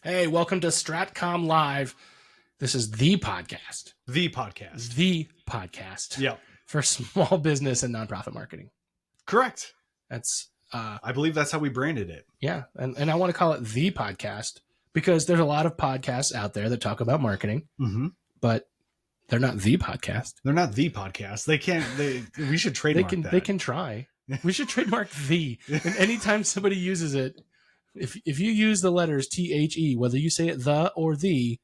Hey, welcome to StratComm.Live. This is the podcast. The podcast. The podcast. Yeah. For small business and nonprofit marketing. Correct. That's I believe that's how we branded it. Yeah. And I want to call it the podcast because there's a lot of podcasts out there that talk about marketing, but they're not the podcast. They're not the podcast. They can't. We should trademark that. They can try. We should trademark the. And anytime somebody uses it, if you use the letters THE, whether you say it the or the,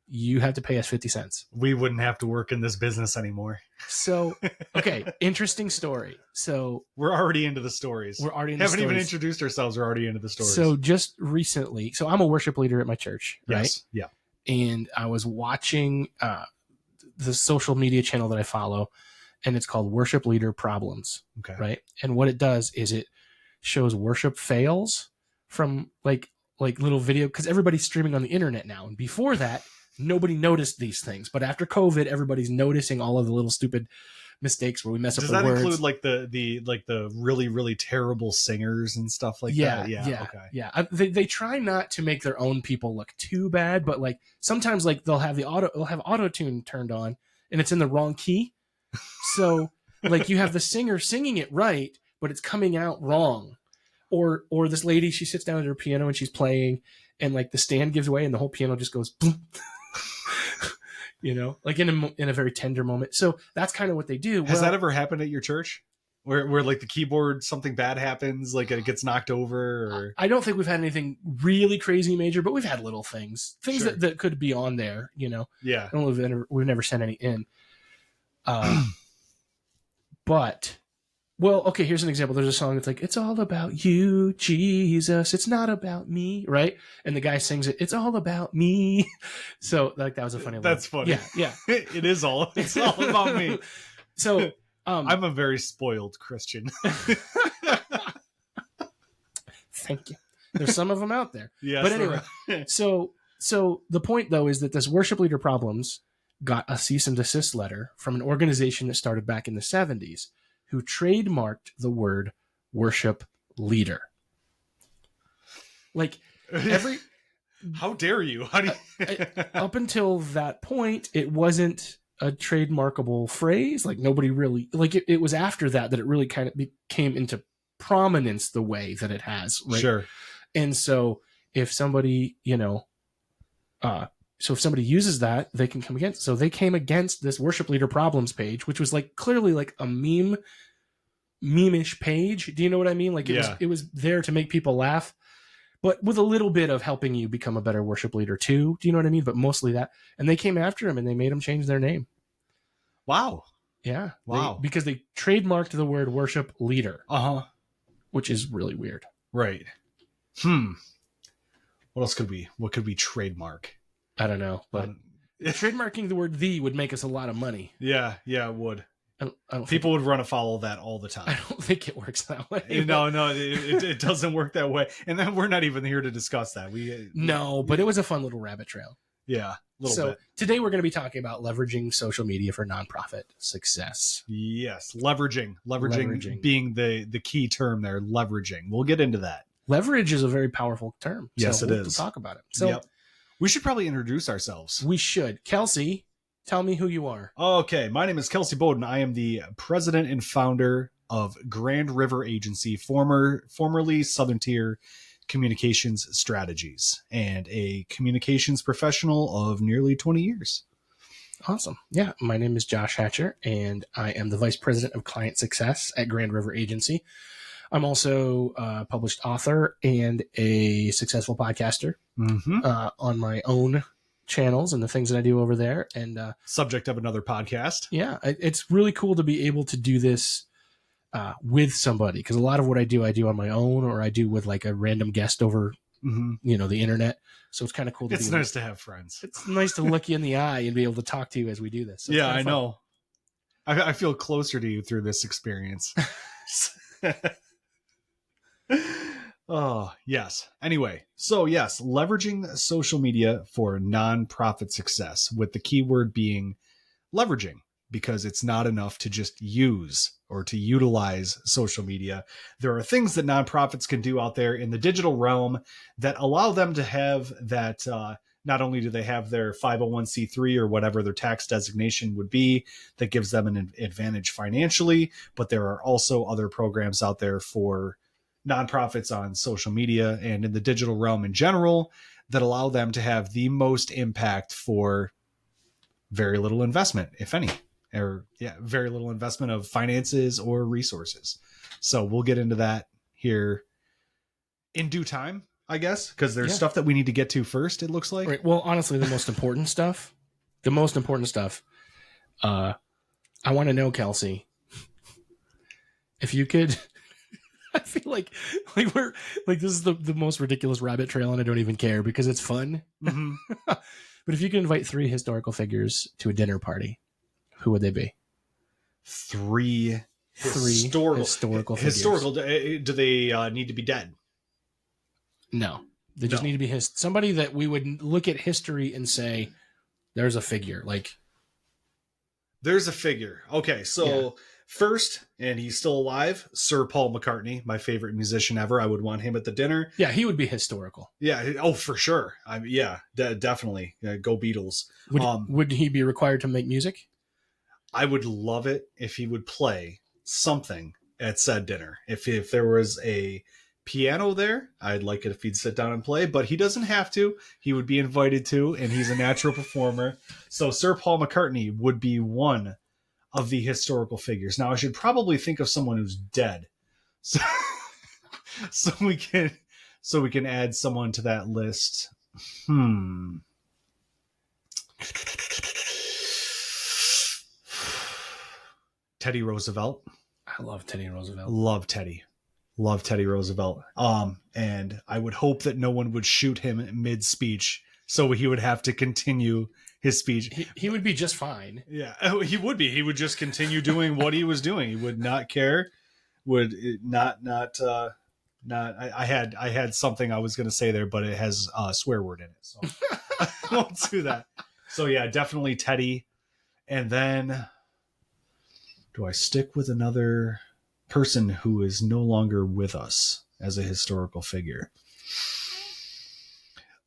you have to pay us 50 cents. We wouldn't have to work in this business anymore. So, okay, interesting story. So we're already into the stories. We're already into haven't even introduced ourselves. We're already into the stories. So just recently, so I'm a worship leader at my church, right? Yes. Yeah. And I was watching the social media channel that I follow, and it's called Worship Leader Problems. Okay. Right. And what it does is it shows worship fails from like little video, because everybody's streaming on the internet now. And before that, nobody noticed these things. But after COVID, everybody's noticing all of the little stupid mistakes where we mess up the words. Does that include like the really, really terrible singers and stuff like that? Yeah. Okay. Yeah. They try not to make their own people look too bad, but like sometimes like they'll have auto-tune turned on and it's in the wrong key. So like you have the singer singing it right, but it's coming out wrong. Or this lady, she sits down at her piano and she's playing and like the stand gives way and the whole piano just goes boom. You know, like in a very tender moment. So that's kind of what they do. Has that ever happened at your church? Where like the keyboard, something bad happens, like it gets knocked over? Or... I don't think we've had anything really crazy major, but we've had little things sure. that could be on there, you know? Yeah. I don't know, we've never sent any in. But, well, okay, here's an example. There's a song that's like, it's all about you, Jesus. It's not about me, right? And the guy sings it, it's all about me. So like that was a funny line. That's funny. Yeah. It's all about me. So I'm a very spoiled Christian. Thank you. There's some of them out there. Yes, but anyway, so the point though is that this Worship Leader Problems got a cease and desist letter from an organization that started back in the 70s who trademarked the word worship leader. Like every how dare you? How do you up until that point it wasn't a trademarkable phrase. Like nobody really like it was after that it really kind of came into prominence the way that it has, right? Sure. And so if somebody, so if somebody uses that, they can come against. So they came against this Worship Leader Problems page, which was like clearly like a meme-ish page. Do you know what I mean? Like it was there to make people laugh, but with a little bit of helping you become a better worship leader too. Do you know what I mean? But mostly that. And they came after him and they made him change their name. Wow. Yeah. Wow. Because they trademarked the word worship leader. Which is really weird. Right. What could we trademark? I don't know, but trademarking the word "the" would make us a lot of money. Yeah, it would. I don't People would run afoul of that all the time. I don't think it works that way. No, it doesn't work that way. And then we're not even here to discuss that. But it was a fun little rabbit trail. Yeah, a little bit. Today we're going to be talking about leveraging social media for nonprofit success. Yes, leveraging being the key term there. Leveraging. We'll get into that. Leverage is a very powerful term. Yes, it is. We'll talk about it. So we should probably introduce ourselves. We should. Kelsey, tell me who you are. Okay, my name is Kelsey Bowden. I am the president and founder of Grand River Agency, formerly Southern Tier Communications Strategies, and a communications professional of nearly 20 years. Awesome. Yeah, my name is Josh Hatcher, and I am the vice president of client success at Grand River Agency. I'm also a published author and a successful podcaster on my own channels and the things that I do over there. And subject of another podcast. Yeah, it's really cool to be able to do this with somebody, because a lot of what I do on my own, or I do with like a random guest over, the internet. So it's kind of cool. It's nice to have friends. It's nice to look you in the eye and be able to talk to you as we do this. So yeah, I know. I feel closer to you through this experience. Oh, yes. Anyway, so yes, leveraging social media for nonprofit success, with the keyword being leveraging. because it's not enough to just use or to utilize social media. There are things that nonprofits can do out there in the digital realm that allow them to have that. Not only do they have their 501c3 or whatever their tax designation would be that gives them an advantage financially, but there are also other programs out there for nonprofits on social media and in the digital realm in general that allow them to have the most impact for very little investment, if any, or very little investment of finances or resources. So we'll get into that here in due time, I guess, because there's stuff that we need to get to first, it looks like. Right. Well, honestly, the most important stuff, I want to know, Kelsey, if you could, I feel like we're like, this is the most ridiculous rabbit trail and I don't even care because it's fun. Mm-hmm. But if you could invite 3 historical figures to a dinner party, who would they be? 3 historical figures. Historical. Do they need to be dead? No, they just need to be somebody that we would look at history and say, there's a figure. Like, there's a figure. Okay, so first, and he's still alive, Sir Paul McCartney, my favorite musician ever. I would want him at the dinner. Yeah, he would be historical. Yeah. Oh, for sure. Definitely. Go Beatles. Would he be required to make music? I would love it if he would play something at said dinner. If there was a piano there, I'd like it if he'd sit down and play, but he doesn't have to. He would be invited to, and he's a natural performer. So Sir Paul McCartney would be one of the historical figures. Now I should probably think of someone who's dead. So we can add someone to that list. Teddy Roosevelt. I love Teddy Roosevelt. Love Teddy Roosevelt. And I would hope that no one would shoot him mid-speech, so he would have to continue his speech. He would be just fine. Yeah, he would be. He would just continue doing what he was doing. He would not care. Would not. I had something I was going to say there, but it has a swear word in it, so I won't do that. So yeah, definitely Teddy. And then, do I stick with another person who is no longer with us as a historical figure?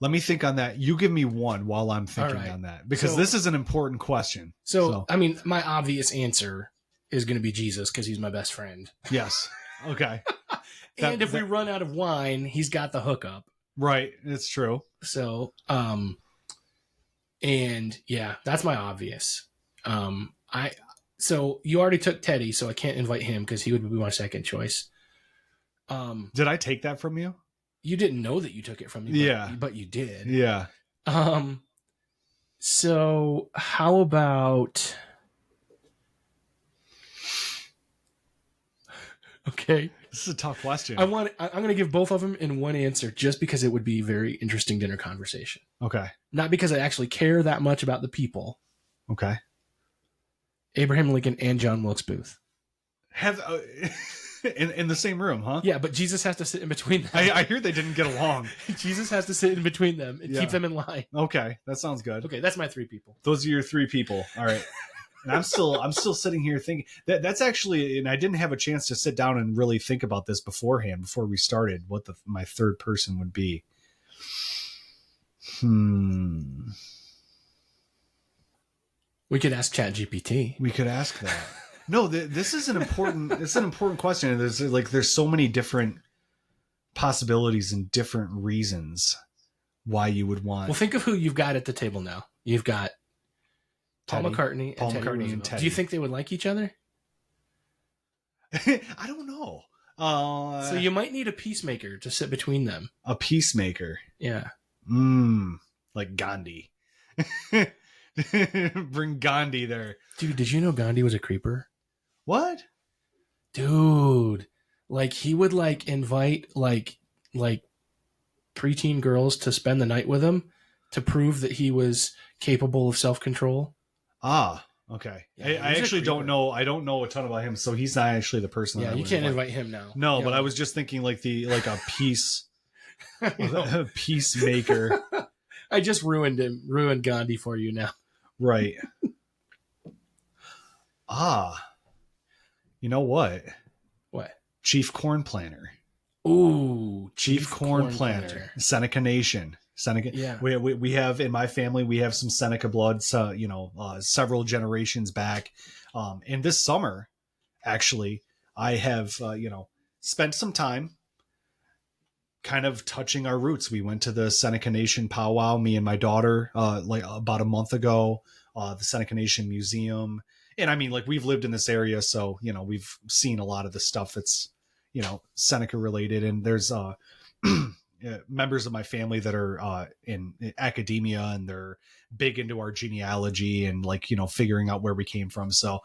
Let me think on that. You give me one while I'm thinking on that, because this is an important question. So, I mean, my obvious answer is going to be Jesus because he's my best friend. Yes. Okay. And if we run out of wine, he's got the hookup. Right. It's true. So, and yeah, that's my obvious. So you already took Teddy, so I can't invite him because he would be my second choice. Did I take that from you? You didn't know that you took it from me, but you did. Yeah. So how about... Okay. This is a tough question. I'm going to give both of them in one answer just because it would be a very interesting dinner conversation. Okay. Not because I actually care that much about the people. Okay. Abraham Lincoln and John Wilkes Booth. Have in the same room, huh? Yeah, but Jesus has to sit in between them. I hear they didn't get along. Jesus has to sit in between them and keep them in line. Okay, that sounds good. Okay, that's my 3 people. Those are your 3 people. All right. And I'm still sitting here thinking that's actually, and I didn't have a chance to sit down and really think about this beforehand before we started, what my third person would be. We could ask ChatGPT. We could ask that. No, this is an important. It's an important question. There's so many different possibilities and different reasons why you would want. Well, think of who you've got at the table now. You've got Paul McCartney and Teddy. Do you think they would like each other? I don't know. So you might need a peacemaker to sit between them. A peacemaker. Yeah. Like Gandhi. Bring Gandhi there. Dude, did you know Gandhi was a creeper? What? Dude. Like he would invite like preteen girls to spend the night with him to prove that he was capable of self-control. Ah, okay. Yeah, I actually don't know. I don't know a ton about him, so he's not actually the person. Yeah, you can't invite him now. No, but I was just thinking a peacemaker. I just ruined Gandhi for you now. Right. You know what? What? Chief Corn Planter. Ooh, Chief Corn Planter. Seneca Nation. Seneca. Yeah. We have in my family, we have some Seneca blood, so, several generations back. And this summer, actually, I have, spent some time kind of touching our roots. We went to the Seneca Nation powwow, me and my daughter, like about a month ago, the Seneca Nation Museum. And I mean, like, we've lived in this area, so, we've seen a lot of the stuff that's, Seneca related. And there's members of my family that are in academia, and they're big into our genealogy and, like, figuring out where we came from. So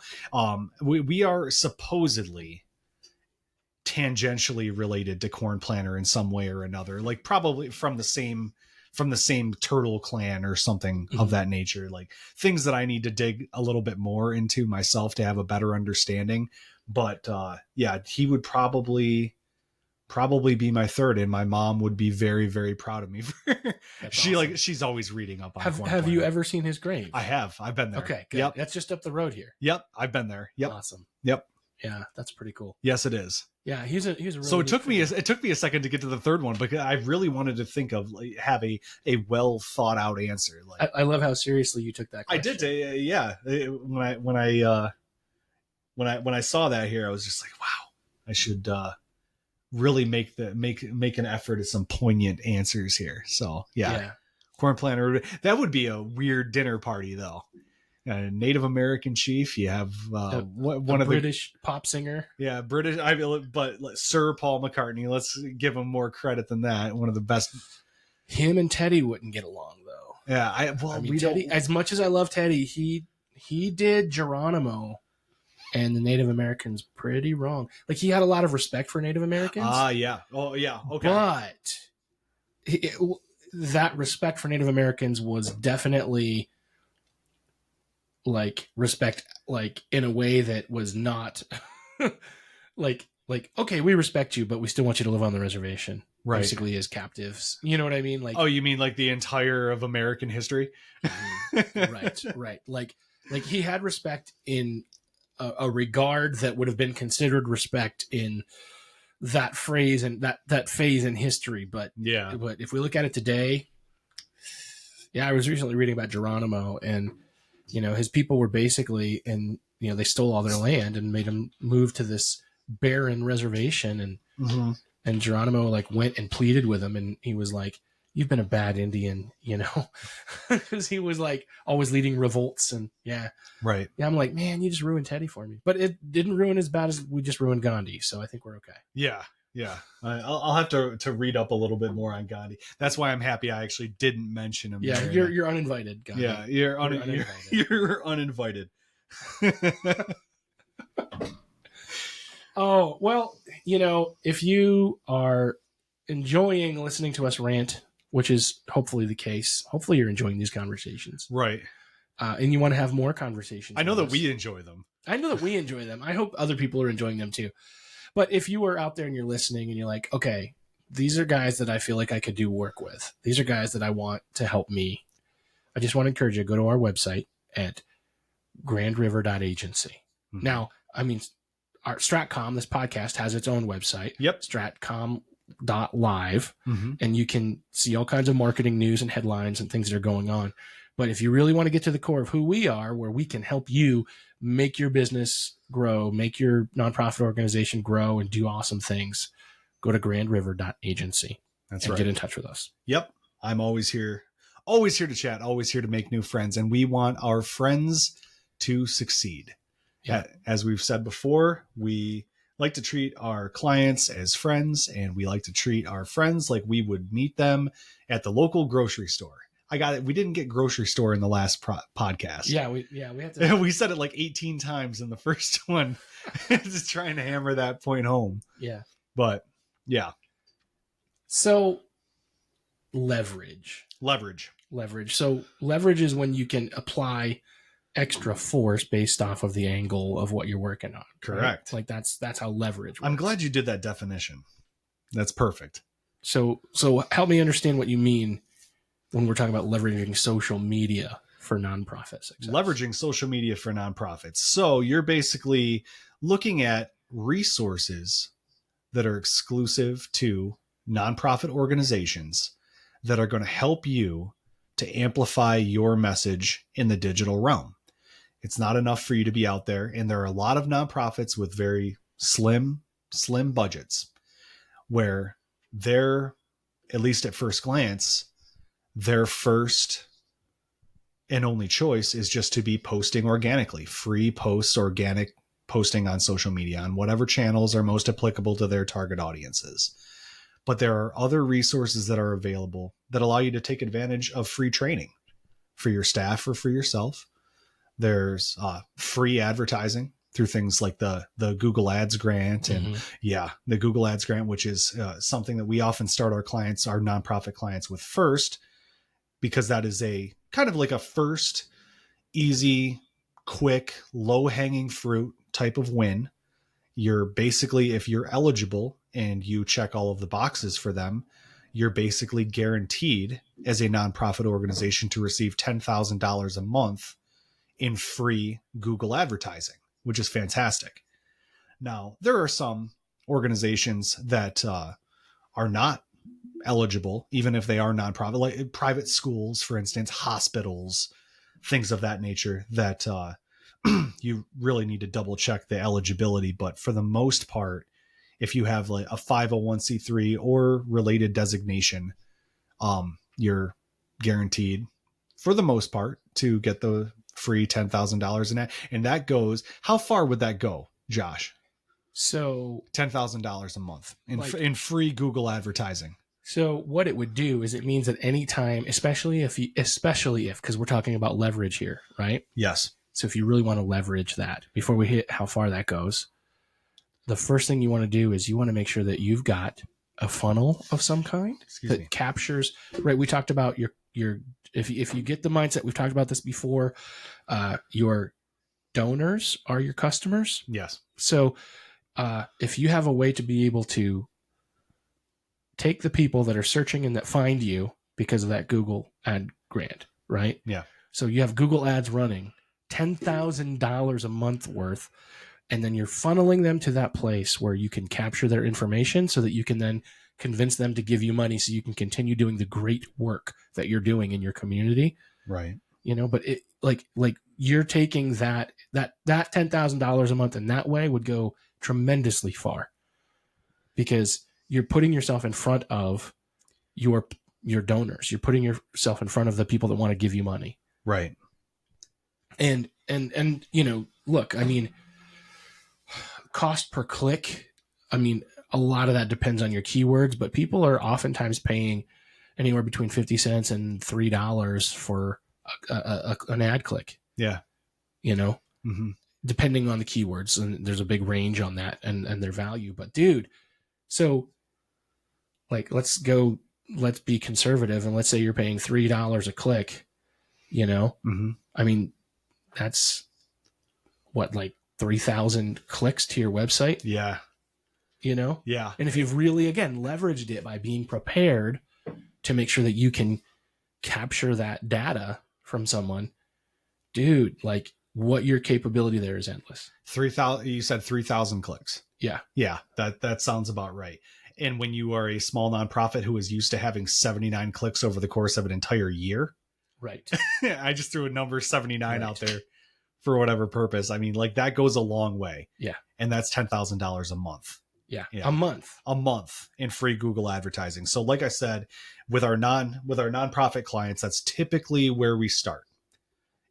we are supposedly tangentially related to Corn Planter in some way or another, like probably from the same turtle clan or something of that nature, like things that I need to dig a little bit more into myself to have a better understanding. But he would probably be my third, and my mom would be very, very proud of me. She's always reading up on Have you ever seen his grave? I have. I've been there. Okay, good. Yep. That's just up the road here. Yep, I've been there. Yep. Awesome. Yep. Yeah, that's pretty cool. Yes, it is. Yeah, he's a really so it took me a second to get to the third one, because I really wanted to think of, like, have a well thought out answer. Like, I love how seriously you took that question. I did. Yeah. When I saw that here, I was just like, wow, I should really make an effort at some poignant answers here. So yeah. Corn Planter, that would be a weird dinner party though. A Native American chief. You have one of British pop singer. Yeah, British. But Sir Paul McCartney. Let's give him more credit than that. One of the best. Him and Teddy wouldn't get along though. Yeah, Teddy. As much as I love Teddy, he did Geronimo and the Native Americans pretty wrong. Like, he had a lot of respect for Native Americans. Yeah. Oh, yeah. Okay. But that respect for Native Americans was definitely, like, respect, like, in a way that was not like, okay, we respect you, but we still want you to live on the reservation, right? Basically as captives. You know what I mean? Like, oh, you mean like the entire of American history? Right. Like he had respect in a regard that would have been considered respect in that phrase and that phase in history. But if we look at it today, I was recently reading about Geronimo, and his people were basically, and they stole all their land and made them move to this barren reservation, and Geronimo, like, went and pleaded with him, and he was like, "You've been a bad Indian," because he was, like, always leading revolts. And right. I'm like, man, you just ruined Teddy for me. But it didn't ruin as bad as we just ruined Gandhi, so I think we're okay. Yeah. I'll have to read up a little bit more on Gandhi. That's why I'm happy I actually didn't mention him. Yeah, you're uninvited, Gandhi. Yeah, you're uninvited. Oh, well, if you are enjoying listening to us rant, which is hopefully the case, hopefully you're enjoying these conversations. Right. And you want to have more conversations. I know that we enjoy them. I hope other people are enjoying them too. But if you are out there and you're listening and you're like, okay, these are guys that I feel like I could do work with. These are guys that I want to help me. I just want to encourage you to go to our website at grandriver.agency. Mm-hmm. Now, I mean, our StratComm, this podcast, has its own website. Yep. StratComm.Live. And you can see all kinds of marketing news and headlines and things that are going on. But if you really want to get to the core of who we are, where we can help you make your business grow, make your nonprofit organization grow, and do awesome things, go to grandriver.agency. That's right. Get in touch with us. Yep. I'm always here to chat, always here to make new friends. And we want our friends to succeed. Yeah. As we've said before, we like to treat our clients as friends, and we like to treat our friends like we would meet them at the local grocery store. I got it. We didn't get grocery store in the last podcast. Yeah, we had to. We said it like 18 times in the first one, just trying to hammer that point home. Yeah, but yeah. So leverage. So leverage is when you can apply extra force based off of the angle of what you're working on. Correct. Right? Like that's how leverage works. I'm glad you did that definition. That's perfect. So help me understand what you mean when we're talking about leveraging social media for nonprofit success. Leveraging social media for nonprofits. So you're basically looking at resources that are exclusive to nonprofit organizations that are going to help you to amplify your message in the digital realm. It's not enough for you to be out there. And there are a lot of nonprofits with very slim budgets where they're, at least at first glance, their first and only choice is just to be posting organically, free posts, organic posting on social media, on whatever channels are most applicable to their target audiences. But there are other resources that are available that allow you to take advantage of free training for your staff or for yourself. There's free advertising through things like the Google Ads grant and the Google Ads grant, which is something that we often start our nonprofit clients with first, because that is a kind of like a first easy, quick, low hanging fruit type of win. You're basically, if you're eligible and you check all of the boxes for them, you're basically guaranteed as a nonprofit organization to receive $10,000 a month in free Google advertising, which is fantastic. Now, there are some organizations that are not eligible, even if they are nonprofit, like private schools, for instance, hospitals, things of that nature, that you really need to double check the eligibility. But for the most part, if you have like a 501c3 or related designation, you're guaranteed, for the most part, to get the free $10,000 in that. And that goes, how far would that go, Josh? So $10,000 a month in free Google advertising. So what it would do is it means that any time, especially if, because we're talking about leverage here, right? Yes. So if you really want to leverage that, before we hit how far that goes, the first thing you want to do is you want to make sure that you've got a funnel of some kind that captures, right? We talked about if you get the mindset, we've talked about this before, your donors are your customers. Yes. So if you have a way to be able to take the people that are searching and that find you because of that Google ad grant, right? Yeah. So you have Google ads running, $10,000 a month worth, and then you're funneling them to that place where you can capture their information so that you can then convince them to give you money so you can continue doing the great work that you're doing in your community. Right. You know, but it like you're taking that $10,000 a month in that way would go tremendously far, because you're putting yourself in front of your donors. You're putting yourself in front of the people that want to give you money. Right. And you know, look, I mean, cost per click, I mean, a lot of that depends on your keywords, but people are oftentimes paying anywhere between 50 cents and $3 for an ad click. Yeah. You know, depending on the keywords, and there's a big range on that and their value. But dude, so like, let's be conservative, and let's say you're paying $3 a click, you know, I mean, that's what, like 3,000 clicks to your website. Yeah. You know? Yeah. And if you've really, again, leveraged it by being prepared to make sure that you can capture that data from someone, dude, like, what your capability there is endless. 3,000, you said 3,000 clicks. Yeah. Yeah. That sounds about right. And when you are a small nonprofit who is used to having 79 clicks over the course of an entire year. Right. I just threw a number 79 out there for whatever purpose. I mean, like, that goes a long way. Yeah. And that's $10,000 a month. Yeah. A month in free Google advertising. So like I said, with our nonprofit clients, that's typically where we start,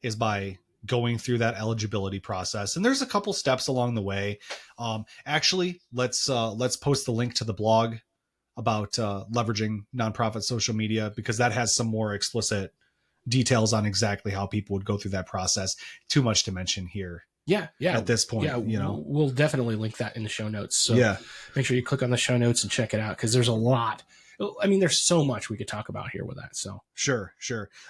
is by going through that eligibility process. And there's a couple steps along the way. Actually, let's post the link to the blog about leveraging nonprofit social media, because that has some more explicit details on exactly how people would go through that process. Too much to mention here. Yeah. At this point, you know, we'll definitely link that in the show notes. So yeah, make sure you click on the show notes and check it out, because there's a lot. I mean, there's so much we could talk about here with that. So sure.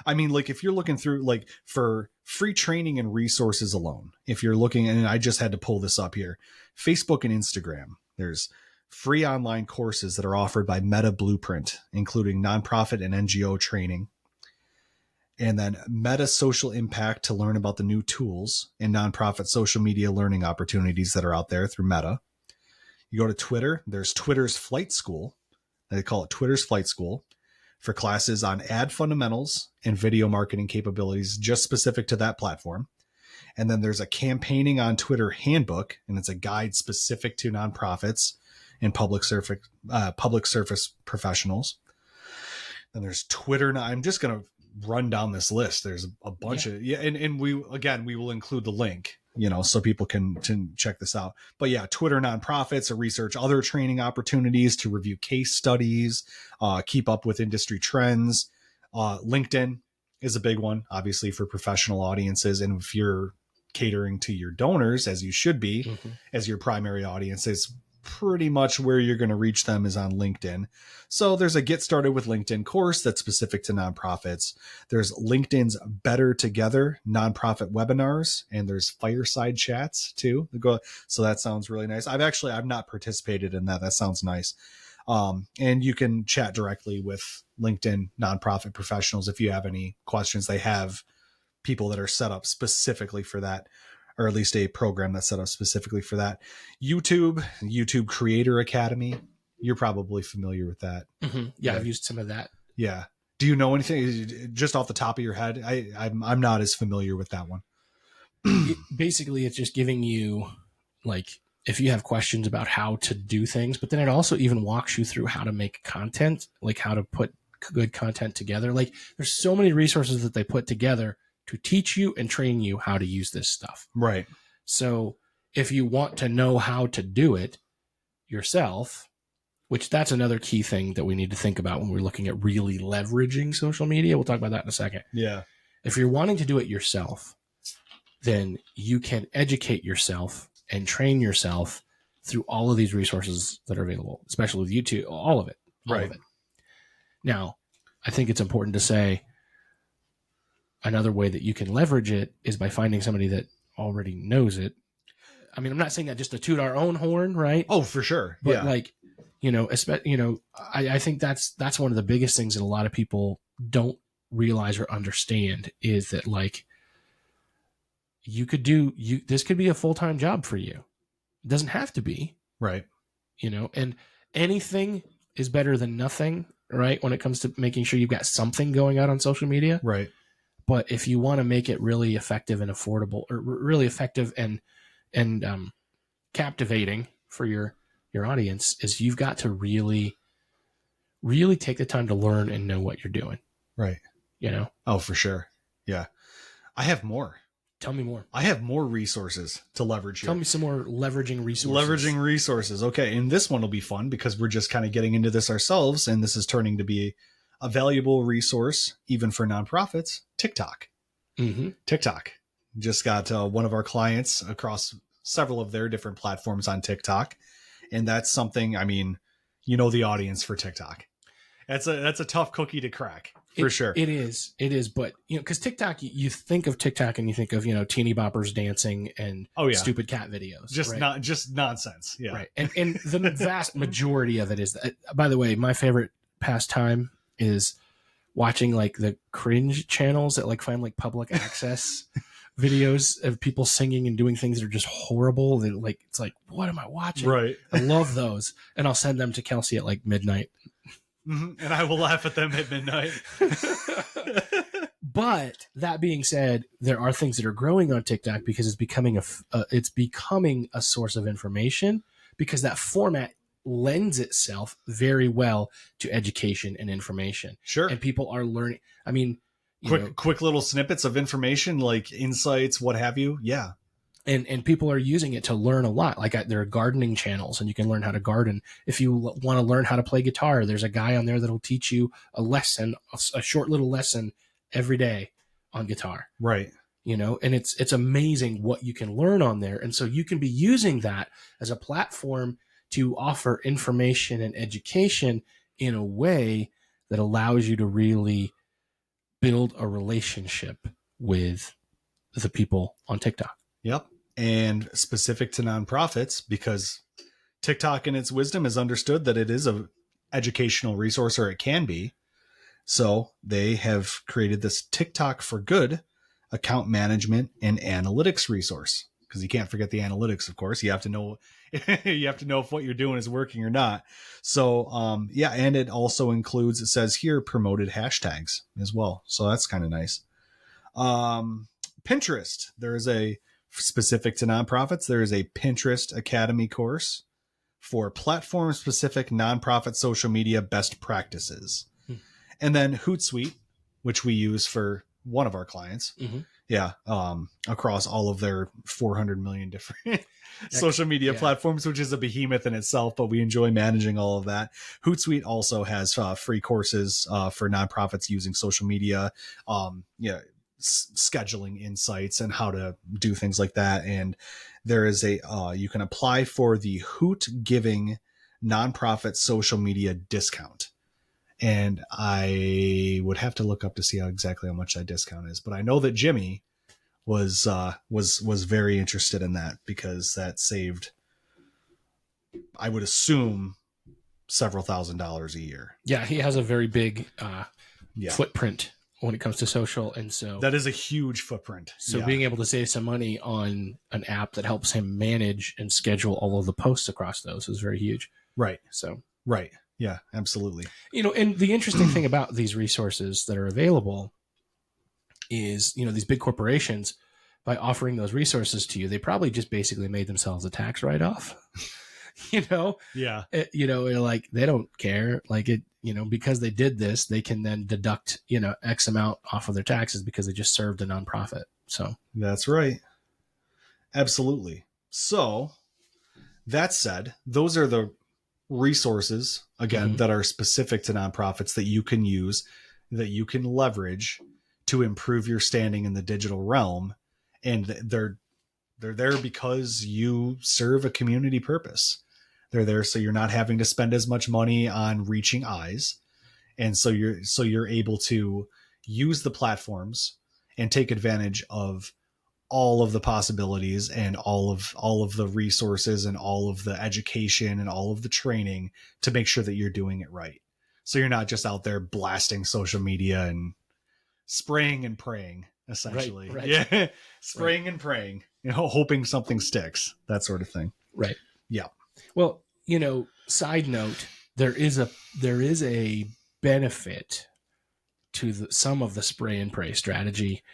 I mean, like, if you're looking through, like, for free training and resources alone, if you're looking, and I just had to pull this up here, Facebook and Instagram, there's free online courses that are offered by Meta Blueprint, including nonprofit and NGO training. And then Meta Social Impact to learn about the new tools and nonprofit social media learning opportunities that are out there through Meta. You go to Twitter, there's Twitter's Flight School. They call it Twitter's Flight School for classes on ad fundamentals and video marketing capabilities just specific to that platform. And then there's a Campaigning on Twitter handbook, and it's a guide specific to nonprofits and public service professionals. And there's Twitter. Now, I'm just going to run down this list. There's a bunch of, and we will include the link, so people can check this out. But yeah, Twitter nonprofits, to research other training opportunities, to review case studies, keep up with industry trends. LinkedIn is a big one, obviously, for professional audiences. And if you're catering to your donors, as you should be, as your primary audience, is pretty much where you're going to reach them is on LinkedIn. So there's a Get Started with LinkedIn course that's specific to nonprofits. There's LinkedIn's Better Together nonprofit webinars, and there's fireside chats too. So that sounds really nice. I've not participated in that. That sounds nice. And you can chat directly with LinkedIn nonprofit professionals if you have any questions. They have people that are set up specifically for that, or at least a program that's set up specifically for that. YouTube Creator Academy. You're probably familiar with that. Mm-hmm. Yeah, I've used some of that. Yeah. Do you know anything just off the top of your head? I'm not as familiar with that one. Basically, it's just giving you, like, if you have questions about how to do things, but then it also even walks you through how to make content, like how to put good content together. Like, there's so many resources that they put together to teach you and train you how to use this stuff. Right. So if you want to know how to do it yourself, which that's another key thing that we need to think about when we're looking at really leveraging social media. We'll talk about that in a second. Yeah. If you're wanting to do it yourself, then you can educate yourself and train yourself through all of these resources that are available, especially with YouTube, all of it. All of it. Now, I think it's important to say another way that you can leverage it is by finding somebody that already knows it. I mean, I'm not saying that just to toot our own horn, right? Oh, for sure. But I think that's one of the biggest things that a lot of people don't realize or understand is that, like, this could be a full-time job for you. It doesn't have to be. Right. And anything is better than nothing, right? When it comes to making sure you've got something going out on social media. Right. But if you want to make it really effective and affordable, or really effective and captivating for your audience, is you've got to really, really take the time to learn and know what you're doing. Right. Oh, for sure. Yeah. I have more. Tell me more. I have more resources to leverage here. Tell me some more leveraging resources. Leveraging resources. Okay. And this one will be fun because we're just kind of getting into this ourselves, and this is turning to be a valuable resource, even for nonprofits. TikTok. Mm-hmm. TikTok. Just got one of our clients across several of their different platforms on TikTok. And that's something, I mean, the audience for TikTok. That's a tough cookie to crack. For sure. It is. But, because TikTok, you think of TikTok and you think of, teeny boppers dancing and stupid cat videos. Just nonsense. Yeah. Right. And the vast majority of it is that. By the way, my favorite pastime is watching, like, the cringe channels that, like, find, like, public access videos of people singing and doing things that are just horrible. That, like, it's like, what am I watching? Right. I love those. And I'll send them to Kelsey at, like, midnight. Mm-hmm. And I will laugh at them at midnight. But that being said, there are things that are growing on TikTok because it's becoming a source of information, because that format lends itself very well to education and information. Sure. And people are learning. I mean, quick little snippets of information, like insights, what have you. Yeah. And people are using it to learn a lot. Like, there are gardening channels, and you can learn how to garden. If you want to learn how to play guitar, there's a guy on there that'll teach you a short little lesson every day on guitar. Right. And it's amazing what you can learn on there. And so you can be using that as a platform to offer information and education in a way that allows you to really build a relationship with the people on TikTok. Yep. And specific to nonprofits, because TikTok in its wisdom has understood that it is a educational resource, or it can be. So they have created this TikTok for Good account management and analytics resource, because you can't forget the analytics. Of course, you have to know you have to know if what you're doing is working or not. So and it also includes, it says here, promoted hashtags as well. So that's kind of nice. Pinterest, there is a specific to nonprofits. There is a Pinterest Academy course for platform specific nonprofit social media best practices. And then Hootsuite, which we use for one of our clients. Mm-hmm. Yeah. Across all of their 400 million different social media platforms, which is a behemoth in itself, but we enjoy managing all of that. Hootsuite also has free courses for nonprofits using social media, scheduling insights and how to do things like that. And there is you can apply for the Hoot Giving nonprofit social media discount. And I would have to look up to see exactly how much that discount is. But I know that Jimmy was very interested in that, because that saved, I would assume, several $1,000s a year. Yeah, he has a very big footprint when it comes to social. And so that is a huge footprint. So being able to save some money on an app that helps him manage and schedule all of the posts across those is very huge. Right. So, right. Yeah, absolutely. And the interesting thing about these resources that are available is, these big corporations, by offering those resources to you, they probably just basically made themselves a tax write-off. Yeah. Like, they don't care. Like, because they did this, they can then deduct, X amount off of their taxes because they just served a nonprofit. So that's right. Absolutely. So that said, those are the resources, again, that are specific to nonprofits that you can use, that you can leverage to improve your standing in the digital realm. And they're there because you serve a community purpose. They're there so you're not having to spend as much money on reaching eyes. And so you're able to use the platforms and take advantage of all of the possibilities and all of the resources and all of the education and all of the training to make sure that you're doing it right. So you're not just out there blasting social media and spraying and praying, essentially. Right. Yeah. Spraying and praying, hoping something sticks, that sort of thing. Right. Yeah. Well, side note, there is a benefit to some of the spray and pray strategy.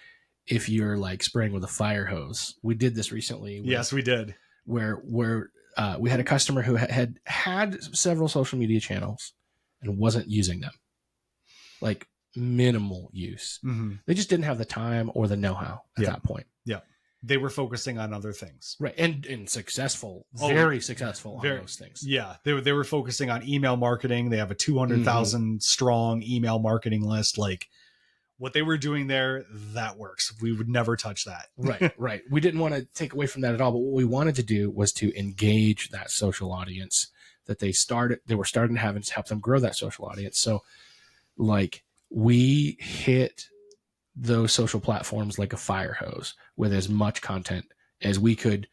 If you're like spraying with a fire hose, we did this recently. Yes, we did. Where we had a customer who had several social media channels and wasn't using them, like minimal use. Mm-hmm. They just didn't have the time or the know-how at that point. Yeah, they were focusing on other things, right? And successful, very successful on those things. Yeah, they were focusing on email marketing. They have a 200,000 strong email marketing list. Like, what they were doing there, that works. We would never touch that. Right. We didn't want to take away from that at all. But what we wanted to do was to engage that social audience that they were starting to have, and to help them grow that social audience. So, like, we hit those social platforms like a fire hose with as much content as we could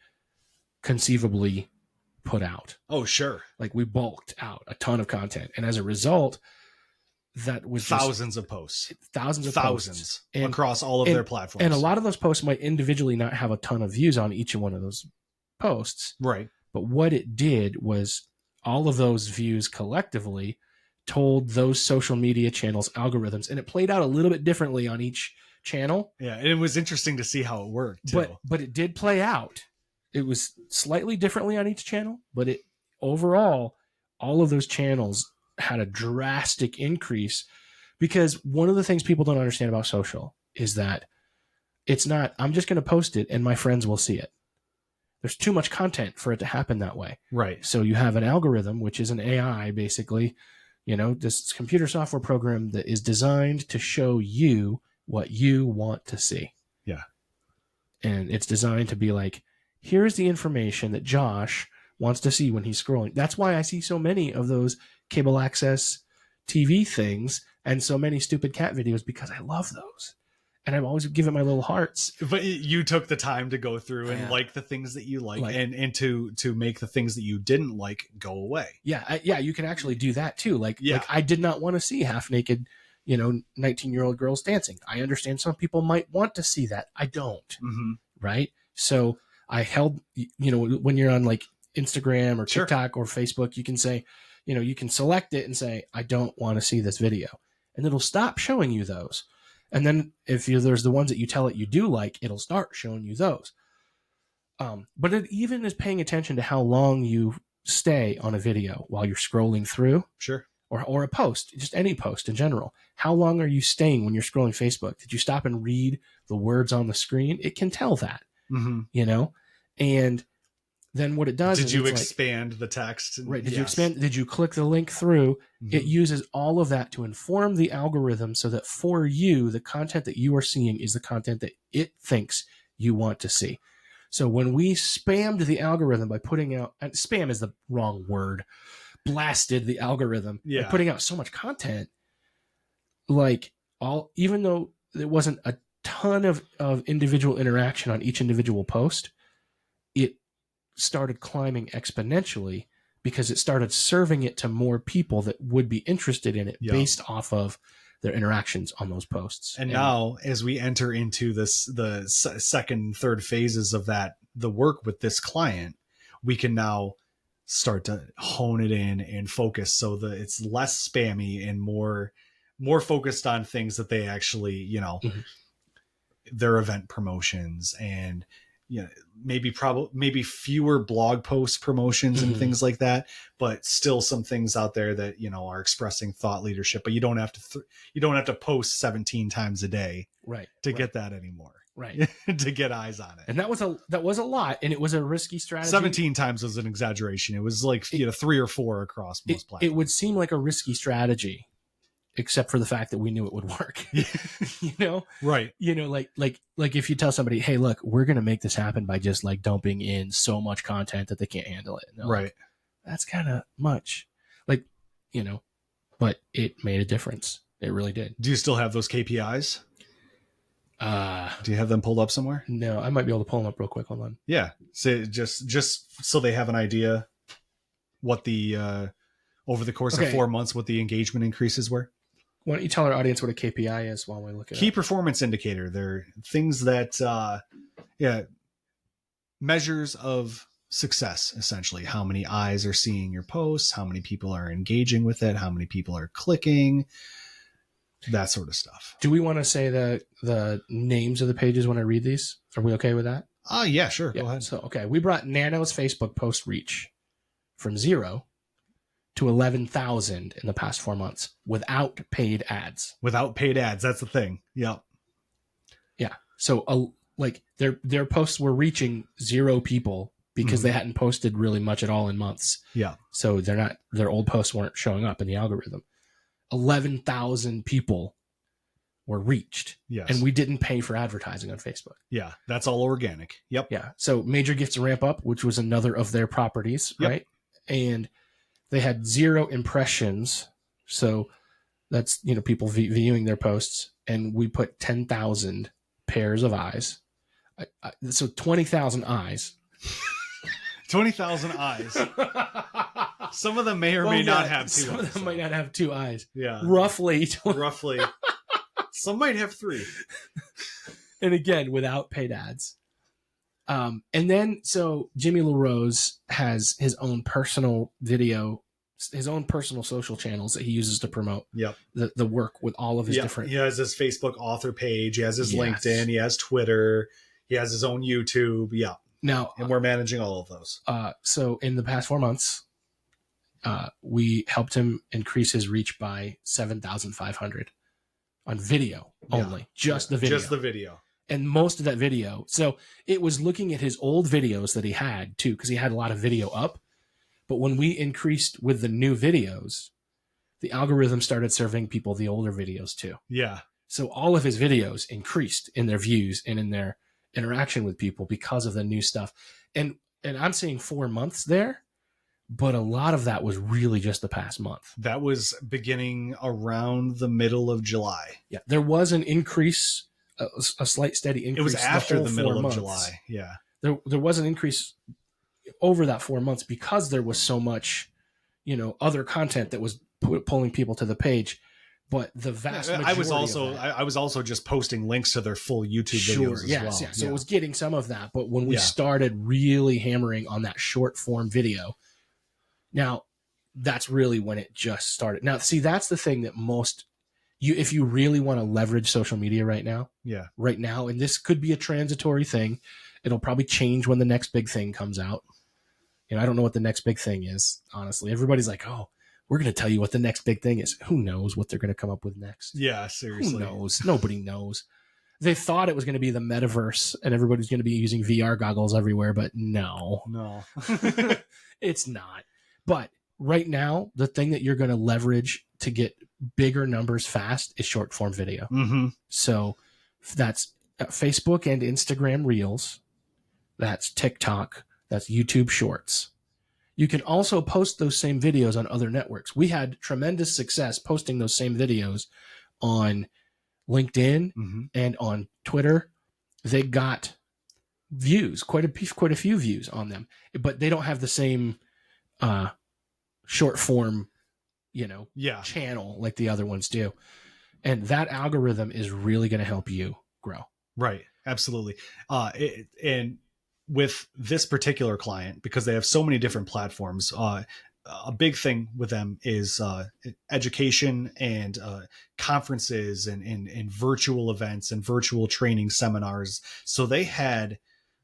conceivably put out. Oh, sure. Like, we bulked out a ton of content. And as a result, that was thousands of posts and, across all of their platforms. And a lot of those posts might individually not have a ton of views on each one of those posts. Right. But what it did was all of those views collectively told those social media channels algorithms, and it played out a little bit differently on each channel. Yeah. And it was interesting to see how it worked too. But it did play out. It was slightly differently on each channel, but overall, all of those channels had a drastic increase, because one of the things people don't understand about social is that it's not, I'm just going to post it and my friends will see it. There's too much content for it to happen that way. Right. So you have an algorithm, which is an AI, basically, this computer software program that is designed to show you what you want to see. Yeah. And it's designed to be like, here's the information that Josh wants to see when he's scrolling. That's why I see so many of those cable access TV things and so many stupid cat videos, because I love those. And I'm always giving my little hearts. But you took the time to go through and like the things that you like and to make the things that you didn't like go away. Yeah. You can actually do that too. Like I did not want to see half naked, 19-year-old girls dancing. I understand some people might want to see that. I don't. Mm-hmm. Right. So I held, when you're on like Instagram or Sure. TikTok or Facebook, you can say, you can select it and say, I don't want to see this video, and it'll stop showing you those. And then if there's the ones that you tell it you do like, it'll start showing you those. But it even is paying attention to how long you stay on a video while you're scrolling through. Sure. Or a post, just any post in general. How long are you staying when you're scrolling Facebook? Did you stop and read the words on the screen? It can tell that, and then what it does did is you expand the text? Right. Did you expand? Did you click the link through? Mm-hmm. It uses all of that to inform the algorithm so that for you, the content that you are seeing is the content that it thinks you want to see. So when we spammed the algorithm by putting out, and spam is the wrong word, blasted the algorithm by putting out so much content, even though there wasn't a ton of individual interaction on each individual post, it started climbing exponentially because it started serving it to more people that would be interested in it based off of their interactions on those posts. And now, as we enter into the second, third phases of the work with this client, we can now start to hone it in and focus so that it's less spammy and more focused on things that they actually, their event promotions and, maybe fewer blog post promotions and things like that, but still some things out there that, are expressing thought leadership, but you don't have to post 17 times a day to get that anymore. Right. To get eyes on it. And that was a lot. And it was a risky strategy. 17 times was an exaggeration. It was like, 3 or 4 across most platforms. It would seem like a risky strategy, except for the fact that we knew it would work. Right. Like if you tell somebody, hey, look, we're going to make this happen by just like dumping in so much content that they can't handle it. Right. Like, that's kind of much. But it made a difference. It really did. Do you still have those KPIs? Do you have them pulled up somewhere? No, I might be able to pull them up real quick. Hold on. Yeah. So just so they have an idea what the, over the course of 4 months, what the engagement increases were. Why don't you tell our audience what a KPI is while we look at Key performance indicator. They're things that, measures of success, essentially. How many eyes are seeing your posts, how many people are engaging with it, how many people are clicking, that sort of stuff. Do we want to say the names of the pages when I read these? Are we okay with that? Yeah, sure. Yeah. Go ahead. So, we brought Nano's Facebook post reach from 0 to 11,000 in the past 4 months without paid ads. Without paid ads. That's the thing. Yep. Yeah. So their posts were reaching 0 people because they hadn't posted really much at all in months. Yeah. So their old posts weren't showing up in the algorithm. 11,000 people were reached. Yes. And we didn't pay for advertising on Facebook. Yeah. That's all organic. Yep. Yeah. So Major Gifts Ramp Up, which was another of their properties, right? And they had 0 impressions. So that's, people viewing their posts. And we put 10,000 pairs of eyes. So 20,000 eyes. 20,000 eyes. Some of them may or may not have 2 Some eyes. of them might not have 2 eyes. Yeah. Roughly. Some might have 3. And again, without paid ads. And then, so Jimmy LaRose has his own personal video, his own personal social channels that he uses to promote the work with all of his different. He has his Facebook author page. He has his LinkedIn. He has Twitter. He has his own YouTube. Yeah. Now, and we're managing all of those. So in the past 4 months, we helped him increase his reach by 7,500 on video only, just the video. And most of that video. So it was looking at his old videos that he had too, because he had a lot of video up. But when we increased with the new videos, the algorithm started serving people the older videos too. Yeah. So all of his videos increased in their views and in their interaction with people because of the new stuff. And I'm seeing 4 months there, but a lot of that was really just the past month. That was beginning around the middle of July. Yeah. There was an increase, a slight steady increase. It was after the middle of months. July. Yeah. There was an increase over that 4 months because there was so much, other content that was pulling people to the page. But the vast majority I was also just posting links to their full YouTube videos as well. Yeah. So it was getting some of that. But when we started really hammering on that short form video, now that's really when it just started. Now, see, that's the thing that if you really want to leverage social media right now, and this could be a transitory thing, it'll probably change when the next big thing comes out. I don't know what the next big thing is, honestly. Everybody's like, oh, we're going to tell you what the next big thing is. Who knows what they're going to come up with next? Yeah, seriously. Who knows? Nobody knows. They thought it was going to be the metaverse and everybody's going to be using VR goggles everywhere, but no. It's not. But right now, the thing that you're going to leverage to get bigger numbers fast is short form video. Mm-hmm. So that's Facebook and Instagram Reels. That's TikTok. That's YouTube Shorts. You can also post those same videos on other networks. We had tremendous success posting those same videos on LinkedIn and on Twitter. They got views, quite a few views on them, but they don't have the same short form, channel like the other ones do. And that algorithm is really going to help you grow. Right. Absolutely. And with this particular client, because they have so many different platforms, a big thing with them is education and conferences and virtual events and virtual training seminars. So they had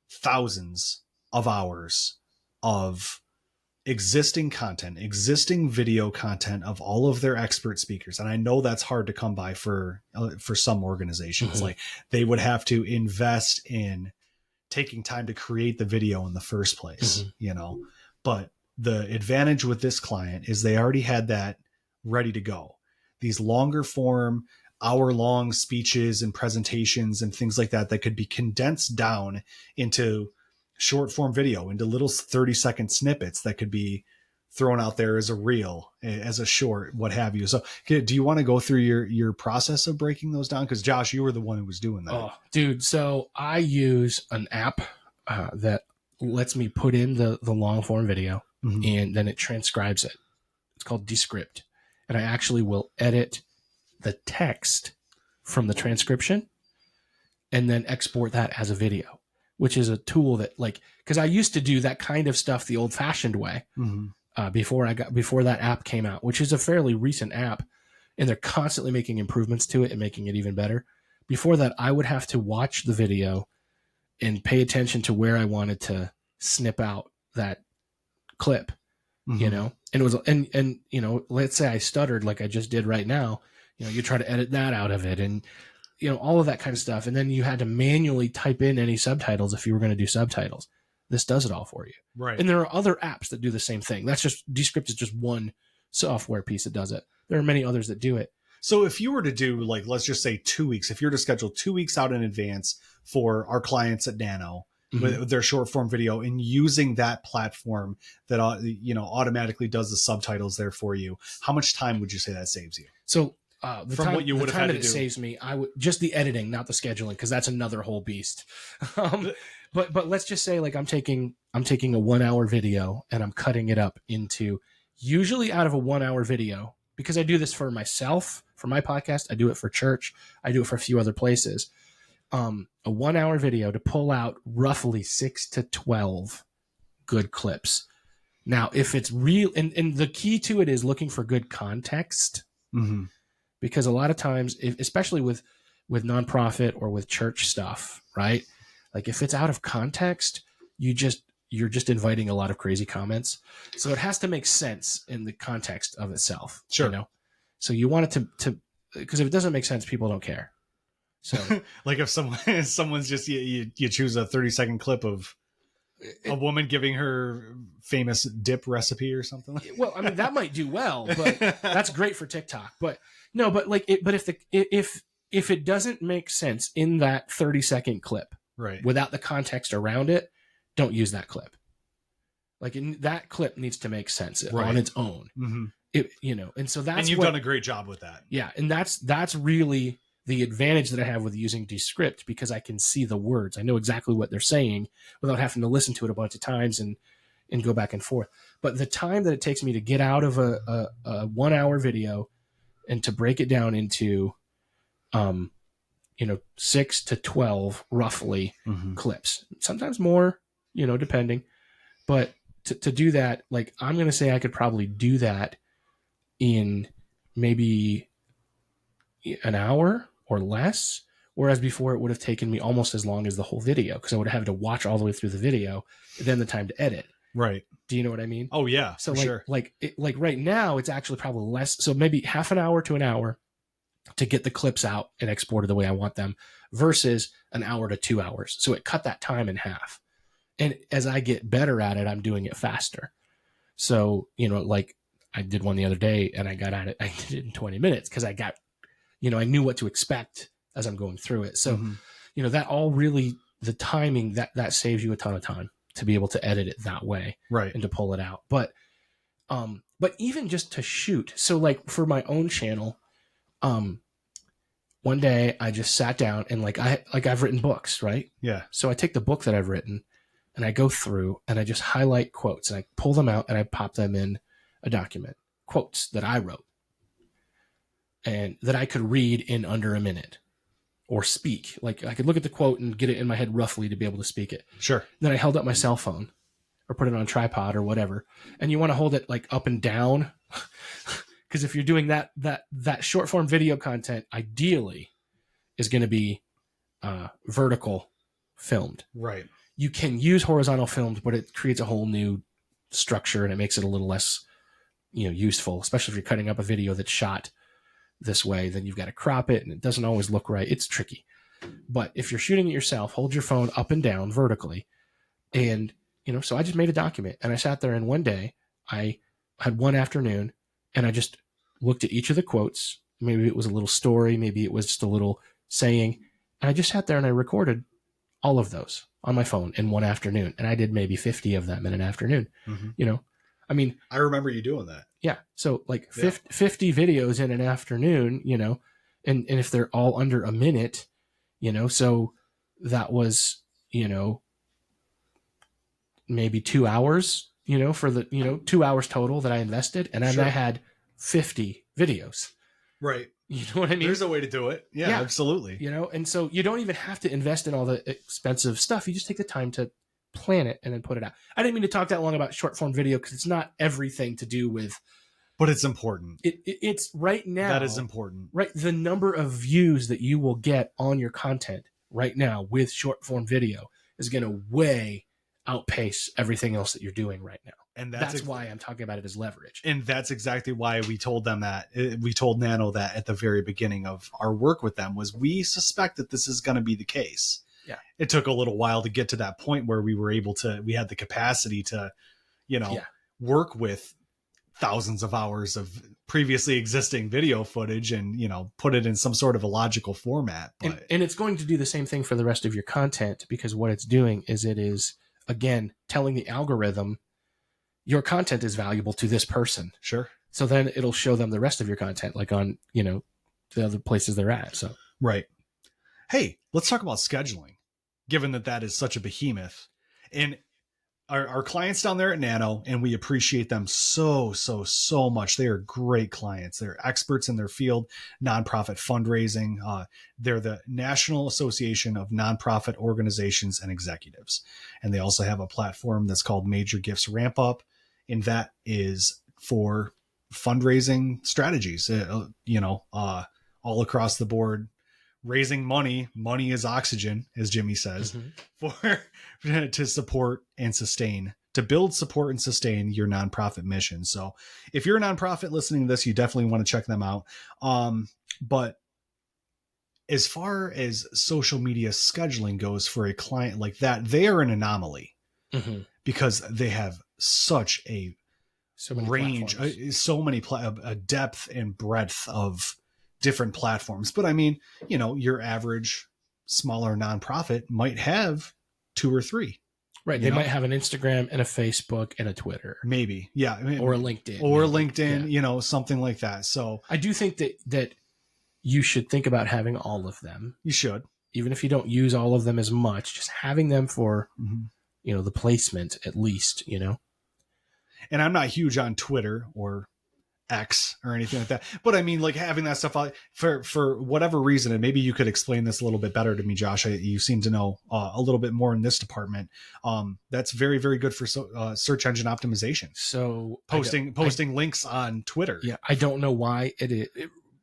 thousands of hours of existing content, existing video content of all of their expert speakers. And I know that's hard to come by for some organizations. Like they would have to invest in taking time to create the video in the first place, but the advantage with this client is they already had that ready to go. These longer form, hour-long speeches and presentations and things like that could be condensed down into short form video, into little 30-second snippets that could be thrown out there as a reel, as a short, what have you. So do you want to go through your process of breaking those down? Because Josh, you were the one who was doing that. Oh, dude. So I use an app that lets me put in the long form video and then it transcribes it. It's called Descript. And I actually will edit the text from the transcription and then export that as a video, which is a tool that because I used to do that kind of stuff the old fashioned way. Before that app came out, which is a fairly recent app, and they're constantly making improvements to it and making it even better. Before that, I would have to watch the video and pay attention to where I wanted to snip out that clip, and it was, and let's say I stuttered like I just did right now, you try to edit that out of it and, all of that kind of stuff. And then you had to manually type in any subtitles if you were going to do subtitles. This does it all for you. Right. And there are other apps that do the same thing. That's just, Descript is just one software piece that does it. There are many others that do it. So if you were to do, let's just say 2 weeks, if you're to schedule 2 weeks out in advance for our clients at Nano with their short form video and using that platform that, automatically does the subtitles there for you, how much time would you say that saves you? So the time that it saves me, I would just the editing, not the scheduling, because that's another whole beast. But let's just say I'm taking a 1 hour video and I'm cutting it up into, usually out of a 1 hour video, because I do this for myself, for my podcast, I do it for church, I do it for a few other places. A 1 hour video to pull out roughly 6 to 12 good clips. Now, if it's real, and the key to it is looking for good context, because a lot of times, especially with nonprofit or with church stuff, right? Like if it's out of context, you're just inviting a lot of crazy comments. So it has to make sense in the context of itself. Sure. So you want it to, because if it doesn't make sense, people don't care. So like if someone's just, you choose a 30-second clip of a woman giving her famous dip recipe or something. Well, I mean, that might do well, but that's great for TikTok. But no, but if it doesn't make sense in that 30-second clip, right, without the context around it, don't use that clip. That clip needs to make sense on its own. And so that's, and you've done a great job with that. Yeah. And that's really the advantage that I have with using Descript, because I can see the words. I know exactly what they're saying without having to listen to it a bunch of times and go back and forth. But the time that it takes me to get out of a 1 hour video and to break it down into, 6 to 12 roughly clips, sometimes more, depending. But to do that, like, I'm going to say I could probably do that in maybe an hour or less. Whereas before it would have taken me almost as long as the whole video, because I would have had to watch all the way through the video, then the time to edit. Right. Do you know what I mean? Oh yeah. So for like, sure. like right now it's actually probably less. So maybe half an hour to an hour to get the clips out and exported the way I want them versus an hour to 2 hours. So it cut that time in half. And as I get better at it, I'm doing it faster. So, like I did one the other day and I got at it. I did it in 20 minutes because I got, I knew what to expect as I'm going through it. So, that all really, the timing that saves you a ton of time to be able to edit it that way. Right. And to pull it out. But even just to shoot. So like for my own channel, one day I just sat down and I've written books, right? Yeah. So I take the book that I've written and I go through and I just highlight quotes and I pull them out and I pop them in a document, quotes that I wrote and that I could read in under a minute or speak. Like I could look at the quote and get it in my head roughly to be able to speak it. Sure. Then I held up my cell phone or put it on a tripod or whatever. And you want to hold it like up and down. Because if you're doing that short form video content, ideally is going to be vertical filmed. Right. You can use horizontal filmed, but it creates a whole new structure and it makes it a little less, useful, especially if you're cutting up a video that's shot this way, then you've got to crop it and it doesn't always look right. It's tricky. But if you're shooting it yourself, hold your phone up and down vertically. And, so I just made a document and I sat there and one day I had one afternoon and I just looked at each of the quotes. Maybe it was a little story. Maybe it was just a little saying. And I just sat there and I recorded all of those on my phone in one afternoon. And I did maybe 50 of them in an afternoon. I mean, I remember you doing that. Yeah. So like 50 videos in an afternoon, and if they're all under a minute, so that was, maybe 2 hours, for the, 2 hours total that I invested. And then I had 50 videos. Right. You know what I mean? There's a way to do it. Yeah, absolutely. And so you don't even have to invest in all the expensive stuff. You just take the time to plan it and then put it out. I didn't mean to talk that long about short form video because it's not everything to do with. But it's important. It's right now. That is important. Right. The number of views that you will get on your content right now with short form video is going to way outpace everything else that you're doing right now. And that's why I'm talking about it as leverage. And that's exactly why we told them that. We told Nano that at the very beginning of our work with them was we suspect that this is going to be the case. Yeah. It took a little while to get to that point where we were able to, we had the capacity to, work with thousands of hours of previously existing video footage and, put it in some sort of a logical format. But... And it's going to do the same thing for the rest of your content because what it's doing is it is, again, telling the algorithm your content is valuable to this person. Sure. So then it'll show them the rest of your content, like on, the other places they're at. So, right. Hey, let's talk about scheduling, given that is such a behemoth. And our clients down there at Nano, and we appreciate them so much. They are great clients. They're experts in their field, nonprofit fundraising. They're the National Association of Nonprofit Organizations and Executives. And they also have a platform that's called Major Gifts Ramp Up. And that is for fundraising strategies, all across the board. Raising money is oxygen, as Jimmy says, to support and sustain, to build, support, and sustain your nonprofit mission. So if you're a nonprofit listening to this, you definitely want to check them out. But as far as social media scheduling goes for a client like that, they are an anomaly because they have such a range, a depth and breadth of different platforms. But I mean, your average smaller nonprofit might have 2 or 3. Right. They might have an Instagram and a Facebook and a Twitter. Maybe. Yeah. Or a LinkedIn. Or maybe. LinkedIn, something like that. So I do think that you should think about having all of them. You should. Even if you don't use all of them as much, just having them for, the placement at least, And I'm not huge on Twitter or X or anything like that. But I mean, like having that stuff out for whatever reason, and maybe you could explain this a little bit better to me, Josh. You seem to know a little bit more in this department. That's very, very good for search engine optimization. So posting links on Twitter. Yeah, I don't know why it is.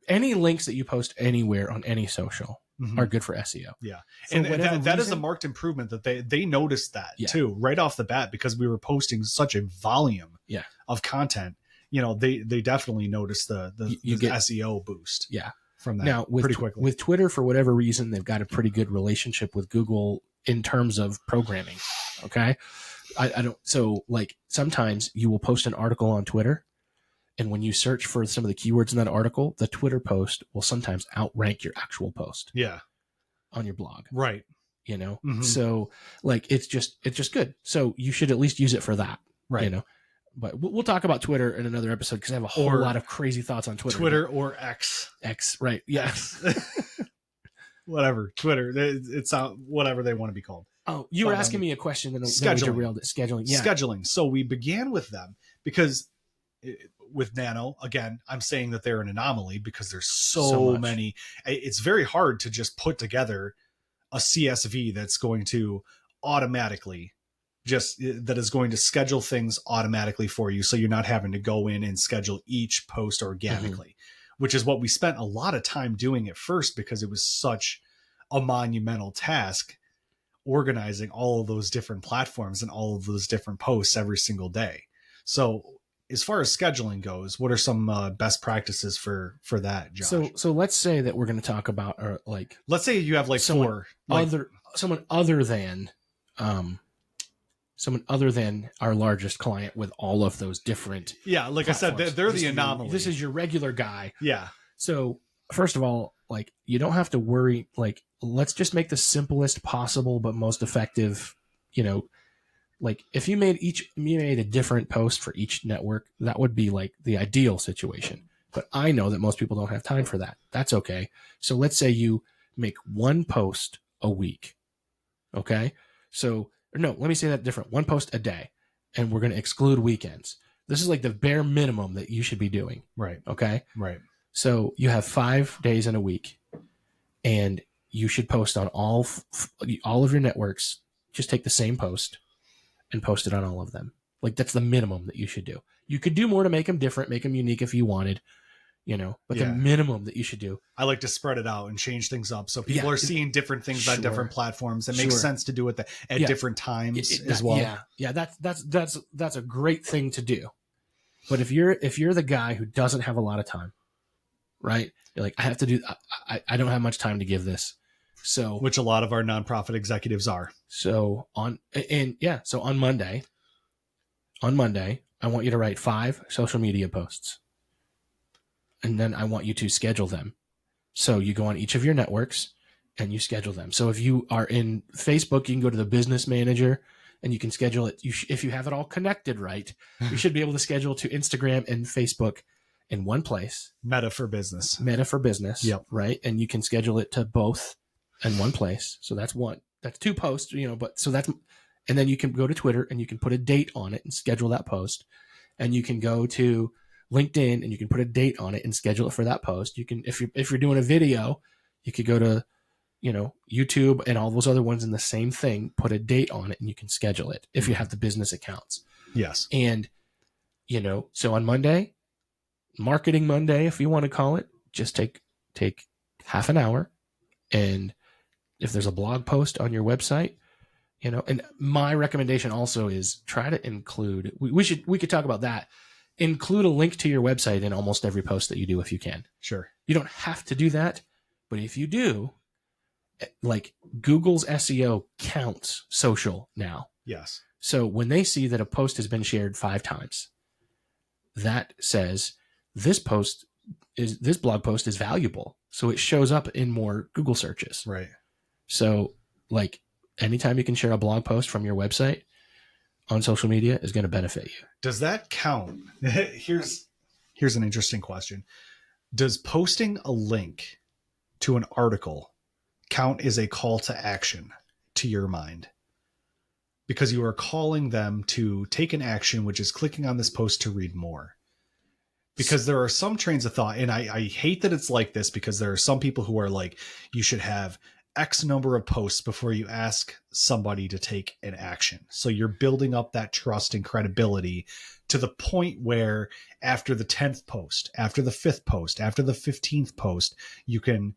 Any links that you post anywhere on any social are good for SEO. Yeah. For And whatever that is reason- a marked improvement that they noticed that too, right off the bat, because we were posting such a volume of content. You know, they definitely noticed the get SEO boost. Yeah. From that now pretty quickly. With Twitter, for whatever reason, they've got a pretty good relationship with Google in terms of programming. Okay. I don't, so like sometimes you will post an article on Twitter, and when you search for some of the keywords in that article, the Twitter post will sometimes outrank your actual post. Yeah. On your blog. Right. You know? Mm-hmm. So like, it's just good. So you should at least use it for that. Right. You know? But we'll talk about Twitter in another episode because I have a whole lot of crazy thoughts on Twitter. Twitter or X. X, right. Yeah. Whatever. Twitter. It's whatever they want to be called. Oh, you were asking me a question and then we derailed it. Scheduling. Yeah. Scheduling. So we began with them because with Nano, again, I'm saying that they're an anomaly because there's so many. It's very hard to just put together a CSV that's going to automatically that is going to schedule things automatically for you. So you're not having to go in and schedule each post organically, which is what we spent a lot of time doing at first because it was such a monumental task organizing all of those different platforms and all of those different posts every single day. So as far as scheduling goes, what are some best practices for that, Josh? So let's say that we're going to talk about let's say you have someone other than our largest client with all of those different like platforms. I said, they're the anomaly. This is your regular guy. Yeah. So first of all, like you don't have to worry. Like let's just make the simplest possible but most effective. You know, like if you made a different post for each network, that would be like the ideal situation. But I know that most people don't have time for that. That's okay. So let's say you make one post a week. Okay. So no, let me say that different. One post a day, and we're going to exclude weekends. This is like the bare minimum that you should be doing. Right. Okay. Right. So you have 5 days in a week, and you should post on all of your networks. Just take the same post and post it on all of them. Like that's the minimum that you should do. You could do more to make them different, make them unique if you wanted, but the minimum that you should do. I like to spread it out and change things up. So people are seeing different things on different platforms. It makes sense to do it at different times as well. Yeah. Yeah. That's a great thing to do. But if you're the guy who doesn't have a lot of time, right? You're like, I don't have much time to give this. So, which a lot of our nonprofit executives are. So on Monday, I want you to write 5 social media posts. And then I want you to schedule them. So you go on each of your networks and you schedule them. So if you are in Facebook, you can go to the business manager and you can schedule it. If you have it all connected right, you should be able to schedule to Instagram and Facebook in one place. Meta for business. Yep. Right. And you can schedule it to both in one place. So that's 2 posts, and then you can go to Twitter and you can put a date on it and schedule that post. And you can go to LinkedIn and you can put a date on it and schedule it for that post. You can, if you're doing a video, you could go to, YouTube and all those other ones in the same thing, put a date on it and you can schedule it if you have the business accounts. Yes. And, so on Monday, Marketing Monday, if you want to call it, just take half an hour. And if there's a blog post on your website, and my recommendation also is try to include, we could talk about that. Include a link to your website in almost every post that you do if you can. Sure. You don't have to do that, but if you do, like Google's SEO counts social now. Yes. So when they see that a post has been shared 5 times, that says this blog post is valuable. So it shows up in more Google searches. Right. So like anytime you can share a blog post from your website on social media is going to benefit you. Does that count? Here's an interesting question. Does posting a link to an article count as a call to action to your mind? Because you are calling them to take an action, which is clicking on this post to read more. Because there are some trains of thought, and I hate that it's like this, because there are some people who are like, you should have X number of posts before you ask somebody to take an action. So you're building up that trust and credibility to the point where after the 10th post, after the 5th post, after the 15th post, you can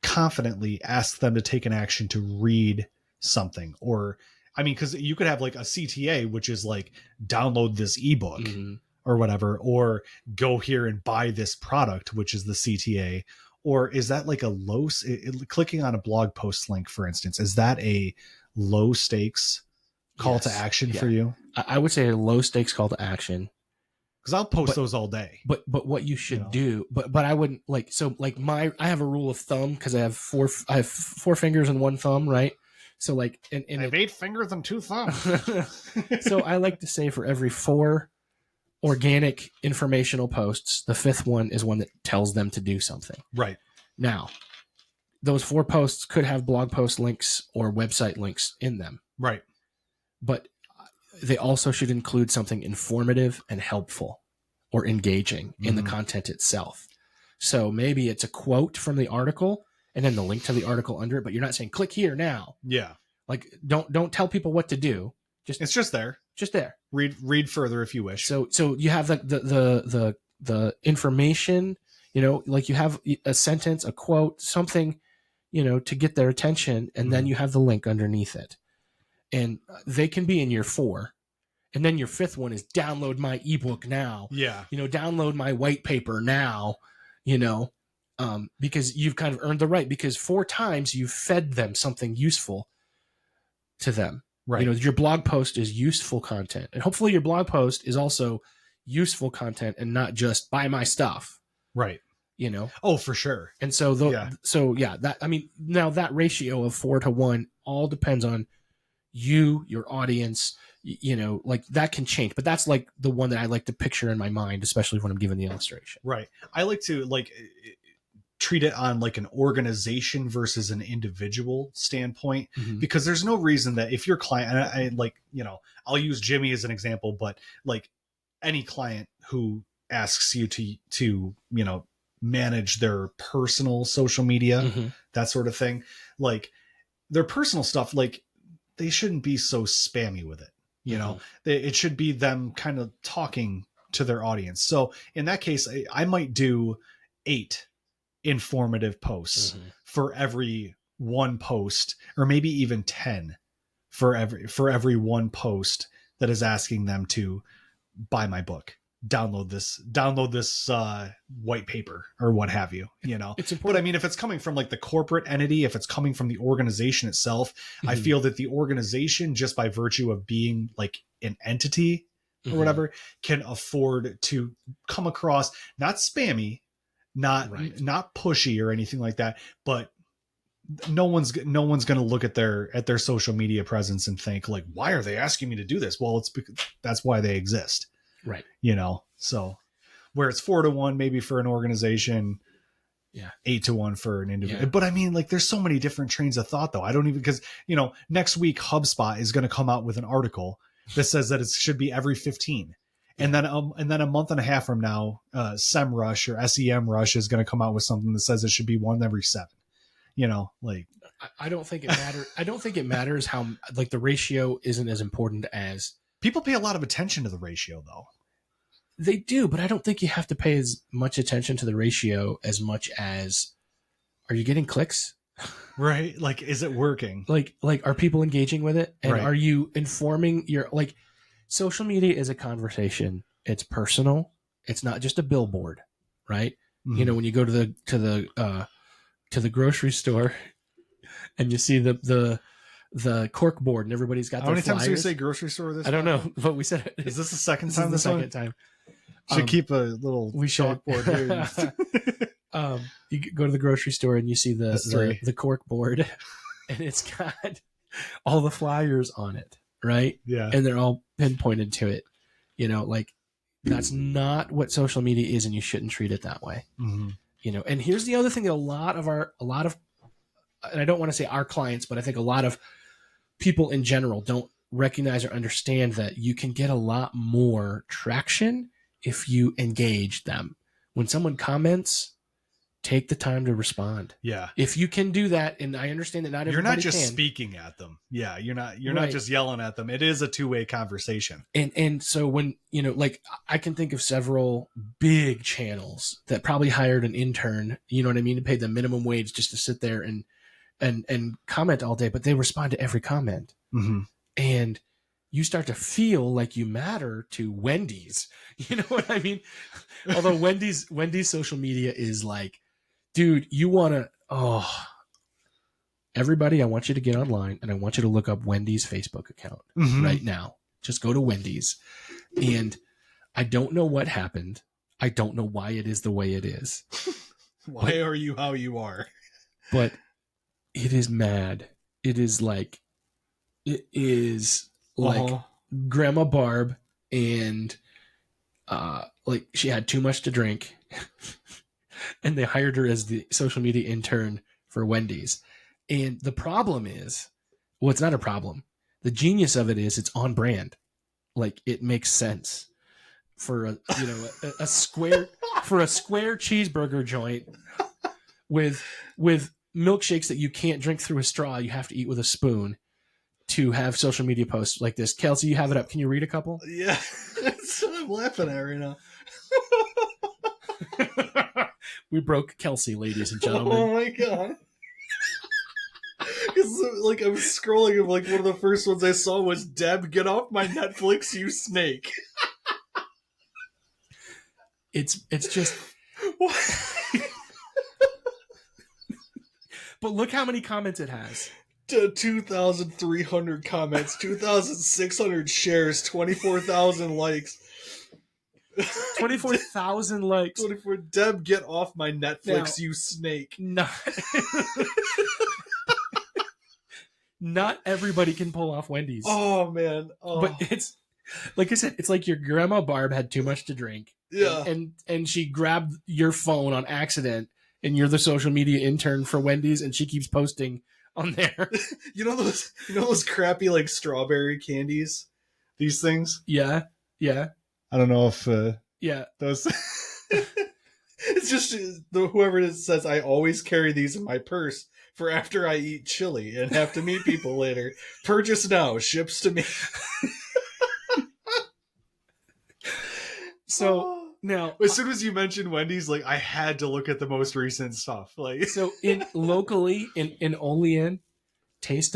confidently ask them to take an action to read something. Or, I mean, because you could have like a CTA, which is like, download this ebook. Mm-hmm. Or whatever, or go here and buy this product, which is the CTA. Or is that like a clicking on a blog post link, for instance, is that a low stakes call to action for you? I would say a low stakes call to action. Because I'll post those all day. But what you should do, but I wouldn't like, so like I have a rule of thumb, because I have four fingers and one thumb, right? So like, and I have 8 fingers and 2 thumbs. So I like to say for every 4 organic informational posts, the 5th one is one that tells them to do something. Right. Now, those 4 posts could have blog post links or website links in them. Right. But they also should include something informative and helpful or engaging in the content itself. So maybe it's a quote from the article and then the link to the article under it, but you're not saying click here now. Yeah. Like don't tell people what to do. It's just there. Just there. Read further if you wish. So you have the information, like you have a sentence, a quote, something, to get their attention, and then you have the link underneath it. And they can be in your 4. And then your 5th one is download my ebook now. Yeah. Download my white paper now, because you've kind of earned the right, because 4 times you've fed them something useful to them. Right. Your blog post is useful content, and hopefully your blog post is also useful content and not just buy my stuff. Right. Oh, for sure. And so now that ratio of 4 to 1 all depends on you, your audience, like that can change, but that's like the one that I like to picture in my mind, especially when I'm giving the illustration. Right. I like to treat it on like an organization versus an individual standpoint, because there's no reason that if your client, and I'll use Jimmy as an example, but like any client who asks you to manage their personal social media, that sort of thing, like their personal stuff, like they shouldn't be so spammy with it. It should be them kind of talking to their audience. So in that case, I might do 8 informative posts for every 1 post, or maybe even 10 for every 1 post that is asking them to buy my book, download this white paper, or what have you. It's important. But I mean, if it's coming from like the corporate entity, if it's coming from the organization itself, I feel that the organization, just by virtue of being like an entity or whatever, can afford to come across not spammy, not pushy or anything like that, but no one's going to look at their social media presence and think like, why are they asking me to do this? Well, it's because that's why they exist. Right. So where it's 4 to 1, maybe for an organization, 8 to 1 for an individual. But I mean, like, there's so many different trains of thought though. I don't even, because next week HubSpot is going to come out with an article that says that it should be every 15. And then a month and a half from now, SEMrush or SEMrush is going to come out with something that says it should be 1 every 7. Like I don't think it matters. I don't think it matters how, like, the ratio isn't as important as people pay a lot of attention to the ratio though. They do, but I don't think you have to pay as much attention to the ratio as much as, are you getting clicks? Right. Like, is it working? Like, are people engaging with it? And are you informing social media is a conversation. It's personal. It's not just a billboard, right? When you go to the grocery store and you see the cork board and everybody's got their flyers. How many times do you say grocery store this? I don't know, but we said it. Is this the second time? This is the second time. Should keep a little chalkboard here. You go to the grocery store and you see the cork board, and it's got all the flyers on it, right? Yeah. And they're all pinpointed to it. Like, that's not what social media is, and you shouldn't treat it that way. And here's the other thing that a lot of, and I don't want to say our clients, but I think a lot of people in general don't recognize or understand, that you can get a lot more traction if you engage them. When someone comments, take the time to respond. Yeah. If you can do that, and I understand that not everybody You're not just can. speaking at them. Yeah, you're not Right. just yelling at them. It is a two-way conversation. And so when, like I can think of several big channels that probably hired an intern, you know what I mean, to pay them minimum wage just to sit there and comment all day, but they respond to every comment. Mm-hmm. And you start to feel like you matter to Wendy's. You know what I mean? Although Wendy's social media is like, dude, you want to, everybody, I want you to get online and I want you to look up Wendy's Facebook account right now. Just go to Wendy's. And I don't know what happened. I don't know why it is the way it is. Why are you how you are? But it is mad. It is like Grandma Barb and like she had too much to drink and they hired her as the social media intern for Wendy's. And the problem is, well, it's not a problem. The genius of it is it's on brand. Like it makes sense for a square cheeseburger joint with milkshakes that you can't drink through a straw. You have to eat with a spoon to have social media posts like this. Kelsey, you have it up. Can you read a couple? Yeah. That's what I'm laughing at right now. We broke Kelsey, ladies and gentlemen. Oh my God. Like I was scrolling and like one of the first ones I saw was Deb, get off my Netflix, you snake. It's just but look how many comments it has. 2,300 comments, 2,600 shares, 24,000 likes. 24,000 likes. 24. Deb, get off my Netflix, Now, you snake. Not everybody can pull off Wendy's. Oh man. Oh. But it's like I said, it's like your Grandma Barb had too much to drink. Yeah. And she grabbed your phone on accident and you're the social media intern for Wendy's and she keeps posting on there. You know those crappy like strawberry candies? These things? Yeah. Yeah. I don't know if yeah. Those it's just whoever it is says I always carry these in my purse for after I eat chili and have to meet people later. Purchase now, ships to me. So now, as soon as you mentioned Wendy's, like I had to look at the most recent stuff. Like so locally in Olean, Taste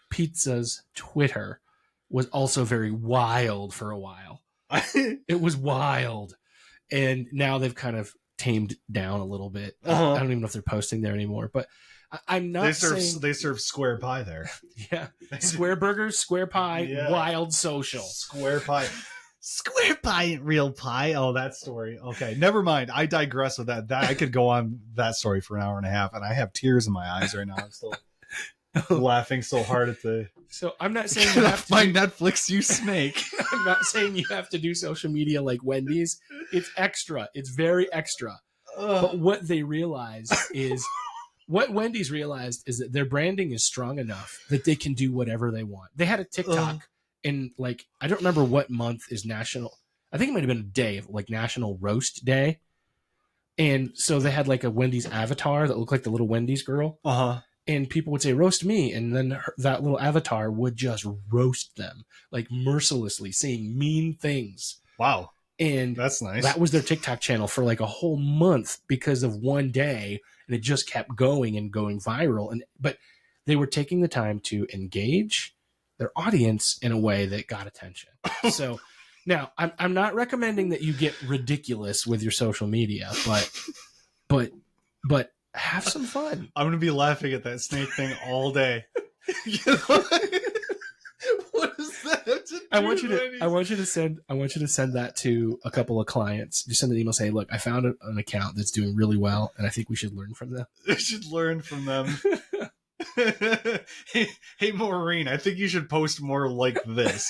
Pizza's Twitter was also very wild for a while. It was wild, and now they've kind of tamed down a little bit. I don't even know if they're posting there anymore, but I'm not. They serve square pie there. Yeah, square burgers, square pie, yeah. Wild social, square pie. Square pie ain't real pie. Oh, that story. Okay, never mind. I digress with that. I could go on that story for an hour and a half, and I have tears in my eyes right now. I'm still laughing so hard at the. So I'm not saying you have to Netflix, you snake. I'm not saying you have to do social media like Wendy's. It's extra. It's very extra. But what they realize is, what Wendy's realized is that their branding is strong enough that they can do whatever they want. They had a TikTok. And like, I don't remember what month is national. I think it might have been a day of like National Roast Day. And so they had like a Wendy's avatar that looked like the little Wendy's girl. And people would say, roast me. And then that little avatar would just roast them like mercilessly, saying mean things. Wow. And that's nice. That was their TikTok channel for like a whole month because of one day. And it just kept going and going viral. But they were taking the time to engage their audience in a way that got attention. So now I'm not recommending that you get ridiculous with your social media, but have some fun. I'm going to be laughing at that snake thing all day. You know? What is that? I want you to send that to a couple of clients. Just send an email saying, look, I found an account that's doing really well and I think we should learn from them. We should learn from them. Hey, Maureen, I think you should post more like this.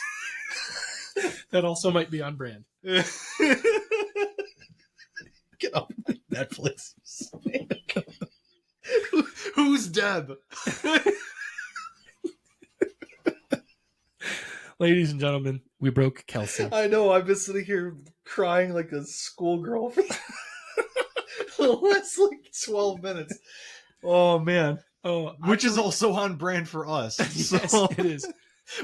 That also might be on brand. Get off my Netflix. Who's Deb? Ladies and gentlemen, we broke Kelsey. I know. I've been sitting here crying like a schoolgirl for the last 12 minutes. Oh, man. Oh, Which is also on brand for us. Yes, So it is.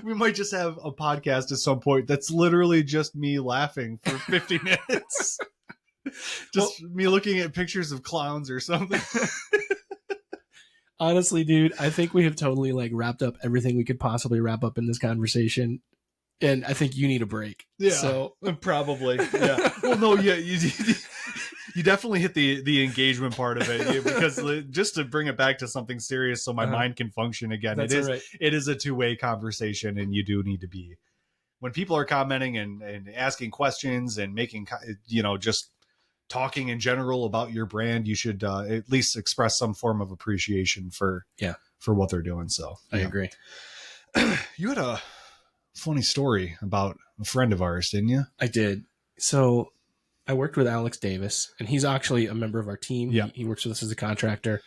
we might just have a podcast at some point that's literally just me laughing for 50 minutes. Just me looking at pictures of clowns or something. Honestly, dude, I think we have totally wrapped up everything we could possibly wrap up in this conversation. And I think you need a break. Yeah, so probably. Yeah. Well, no, yeah, you definitely hit the engagement part of it, because just to bring it back to something serious, so my mind can function again. That's right. It is a two-way conversation, and you do need to be, when people are commenting and asking questions and making, just talking in general about your brand, you should at least express some form of appreciation for what they're doing. So I agree. You had a funny story about a friend of ours, didn't you? I did. So I worked with Alex Davis, and he's actually a member of our team. Yeah. He works with us as a contractor.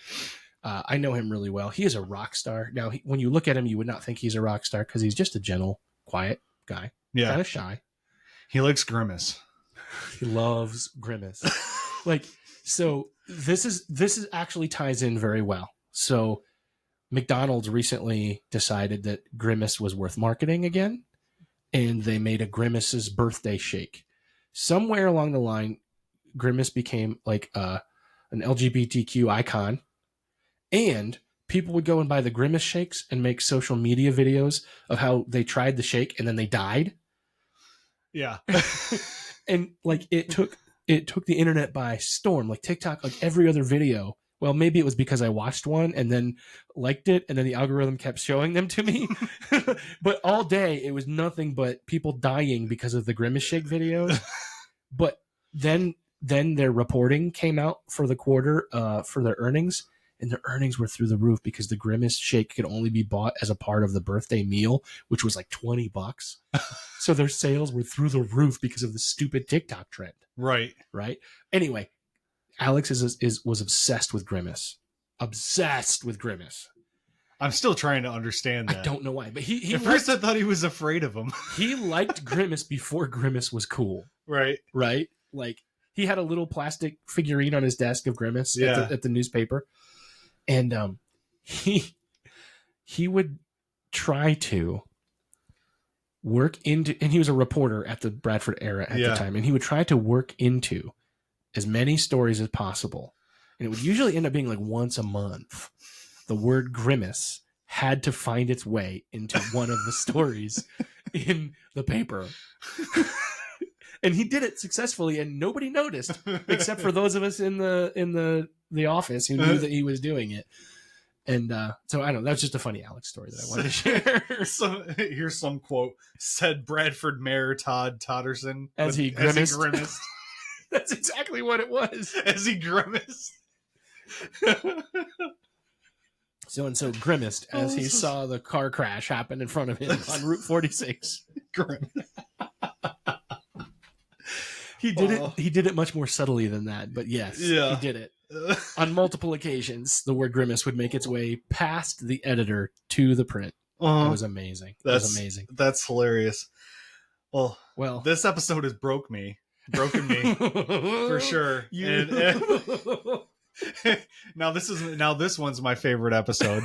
I know him really well. He is a rock star. Now, when you look at him, you would not think he's a rock star because he's just a gentle, quiet guy. Yeah. Kind of shy. He likes Grimace. He loves Grimace. So this is actually ties in very well. So McDonald's recently decided that Grimace was worth marketing again, and they made a Grimace's birthday shake. Somewhere along the line, Grimace became an LGBTQ icon, and people would go and buy the Grimace shakes and make social media videos of how they tried the shake and then they died. Yeah. And it took the internet by storm, like TikTok, like every other video. Well, maybe it was because I watched one and then liked it, and then the algorithm kept showing them to me. But all day, it was nothing but people dying because of the Grimace Shake videos. But then their reporting came out for the quarter for their earnings, and their earnings were through the roof because the Grimace Shake could only be bought as a part of the birthday meal, which was like $20. So their sales were through the roof because of the stupid TikTok trend. Right. Anyway, Alex was obsessed with Grimace. Obsessed with Grimace. I'm still trying to understand that. I don't know why, but he at first I thought he was afraid of him. He liked Grimace before Grimace was cool. Right. Like he had a little plastic figurine on his desk of Grimace at the newspaper, and he would try to work into, and he was a reporter at the Bradford Era at the time, and he would try to work into as many stories as possible, and it would usually end up being like once a month. The word Grimace had to find its way into one of the stories in the paper. And he did it successfully, and nobody noticed, except for those of us in the office who knew that he was doing it. And so I don't know. That's just a funny Alex story that I wanted to share. So here's some quote. Said Bradford Mayor Todd Totterson as he grimaced. That's exactly what it was. As he grimaced. So grimaced as he saw the car crash happen in front of him on Route 46. He did it much more subtly than that, but yes, he did it. On multiple occasions, the word grimace would make its way past the editor to the print. It was amazing. That's amazing. That's hilarious. Well, this episode has broken me for sure. Now this one's my favorite episode.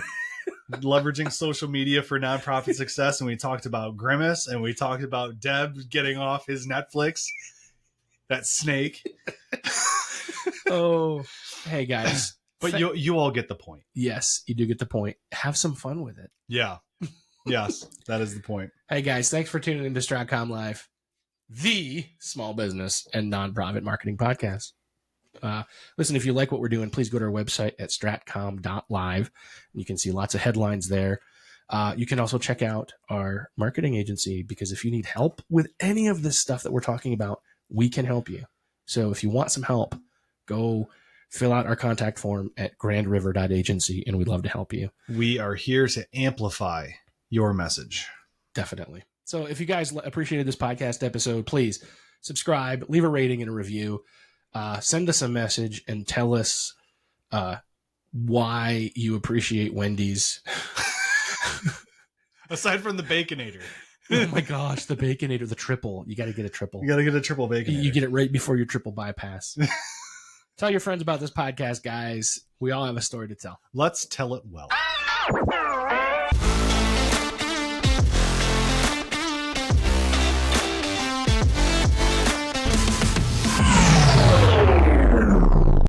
Leveraging social media for nonprofit success, and we talked about Grimace, and we talked about Deb getting off his Netflix. That snake. Oh, hey guys. But you all get the point. Yes, you do get the point. Have some fun with it. Yeah. Yes, that is the point. Hey guys, thanks for tuning into StratComm.Live, the small business and nonprofit marketing podcast. Listen, if you like what we're doing, please go to our website at StratComm.Live. You can see lots of headlines there. You can also check out our marketing agency, because if you need help with any of this stuff that we're talking about, we can help you. So if you want some help, go fill out our contact form at grandriver.agency, and we'd love to help you. We are here to amplify your message. Definitely. So if you guys appreciated this podcast episode, please subscribe, leave a rating and a review. Send us a message and tell us why you appreciate Wendy's. Aside from the Baconator. Oh my gosh, the Baconator, the triple. You got to get a triple. You got to get a triple bacon. You get it right before your triple bypass. Tell your friends about this podcast, guys. We all have a story to tell. Let's tell it well.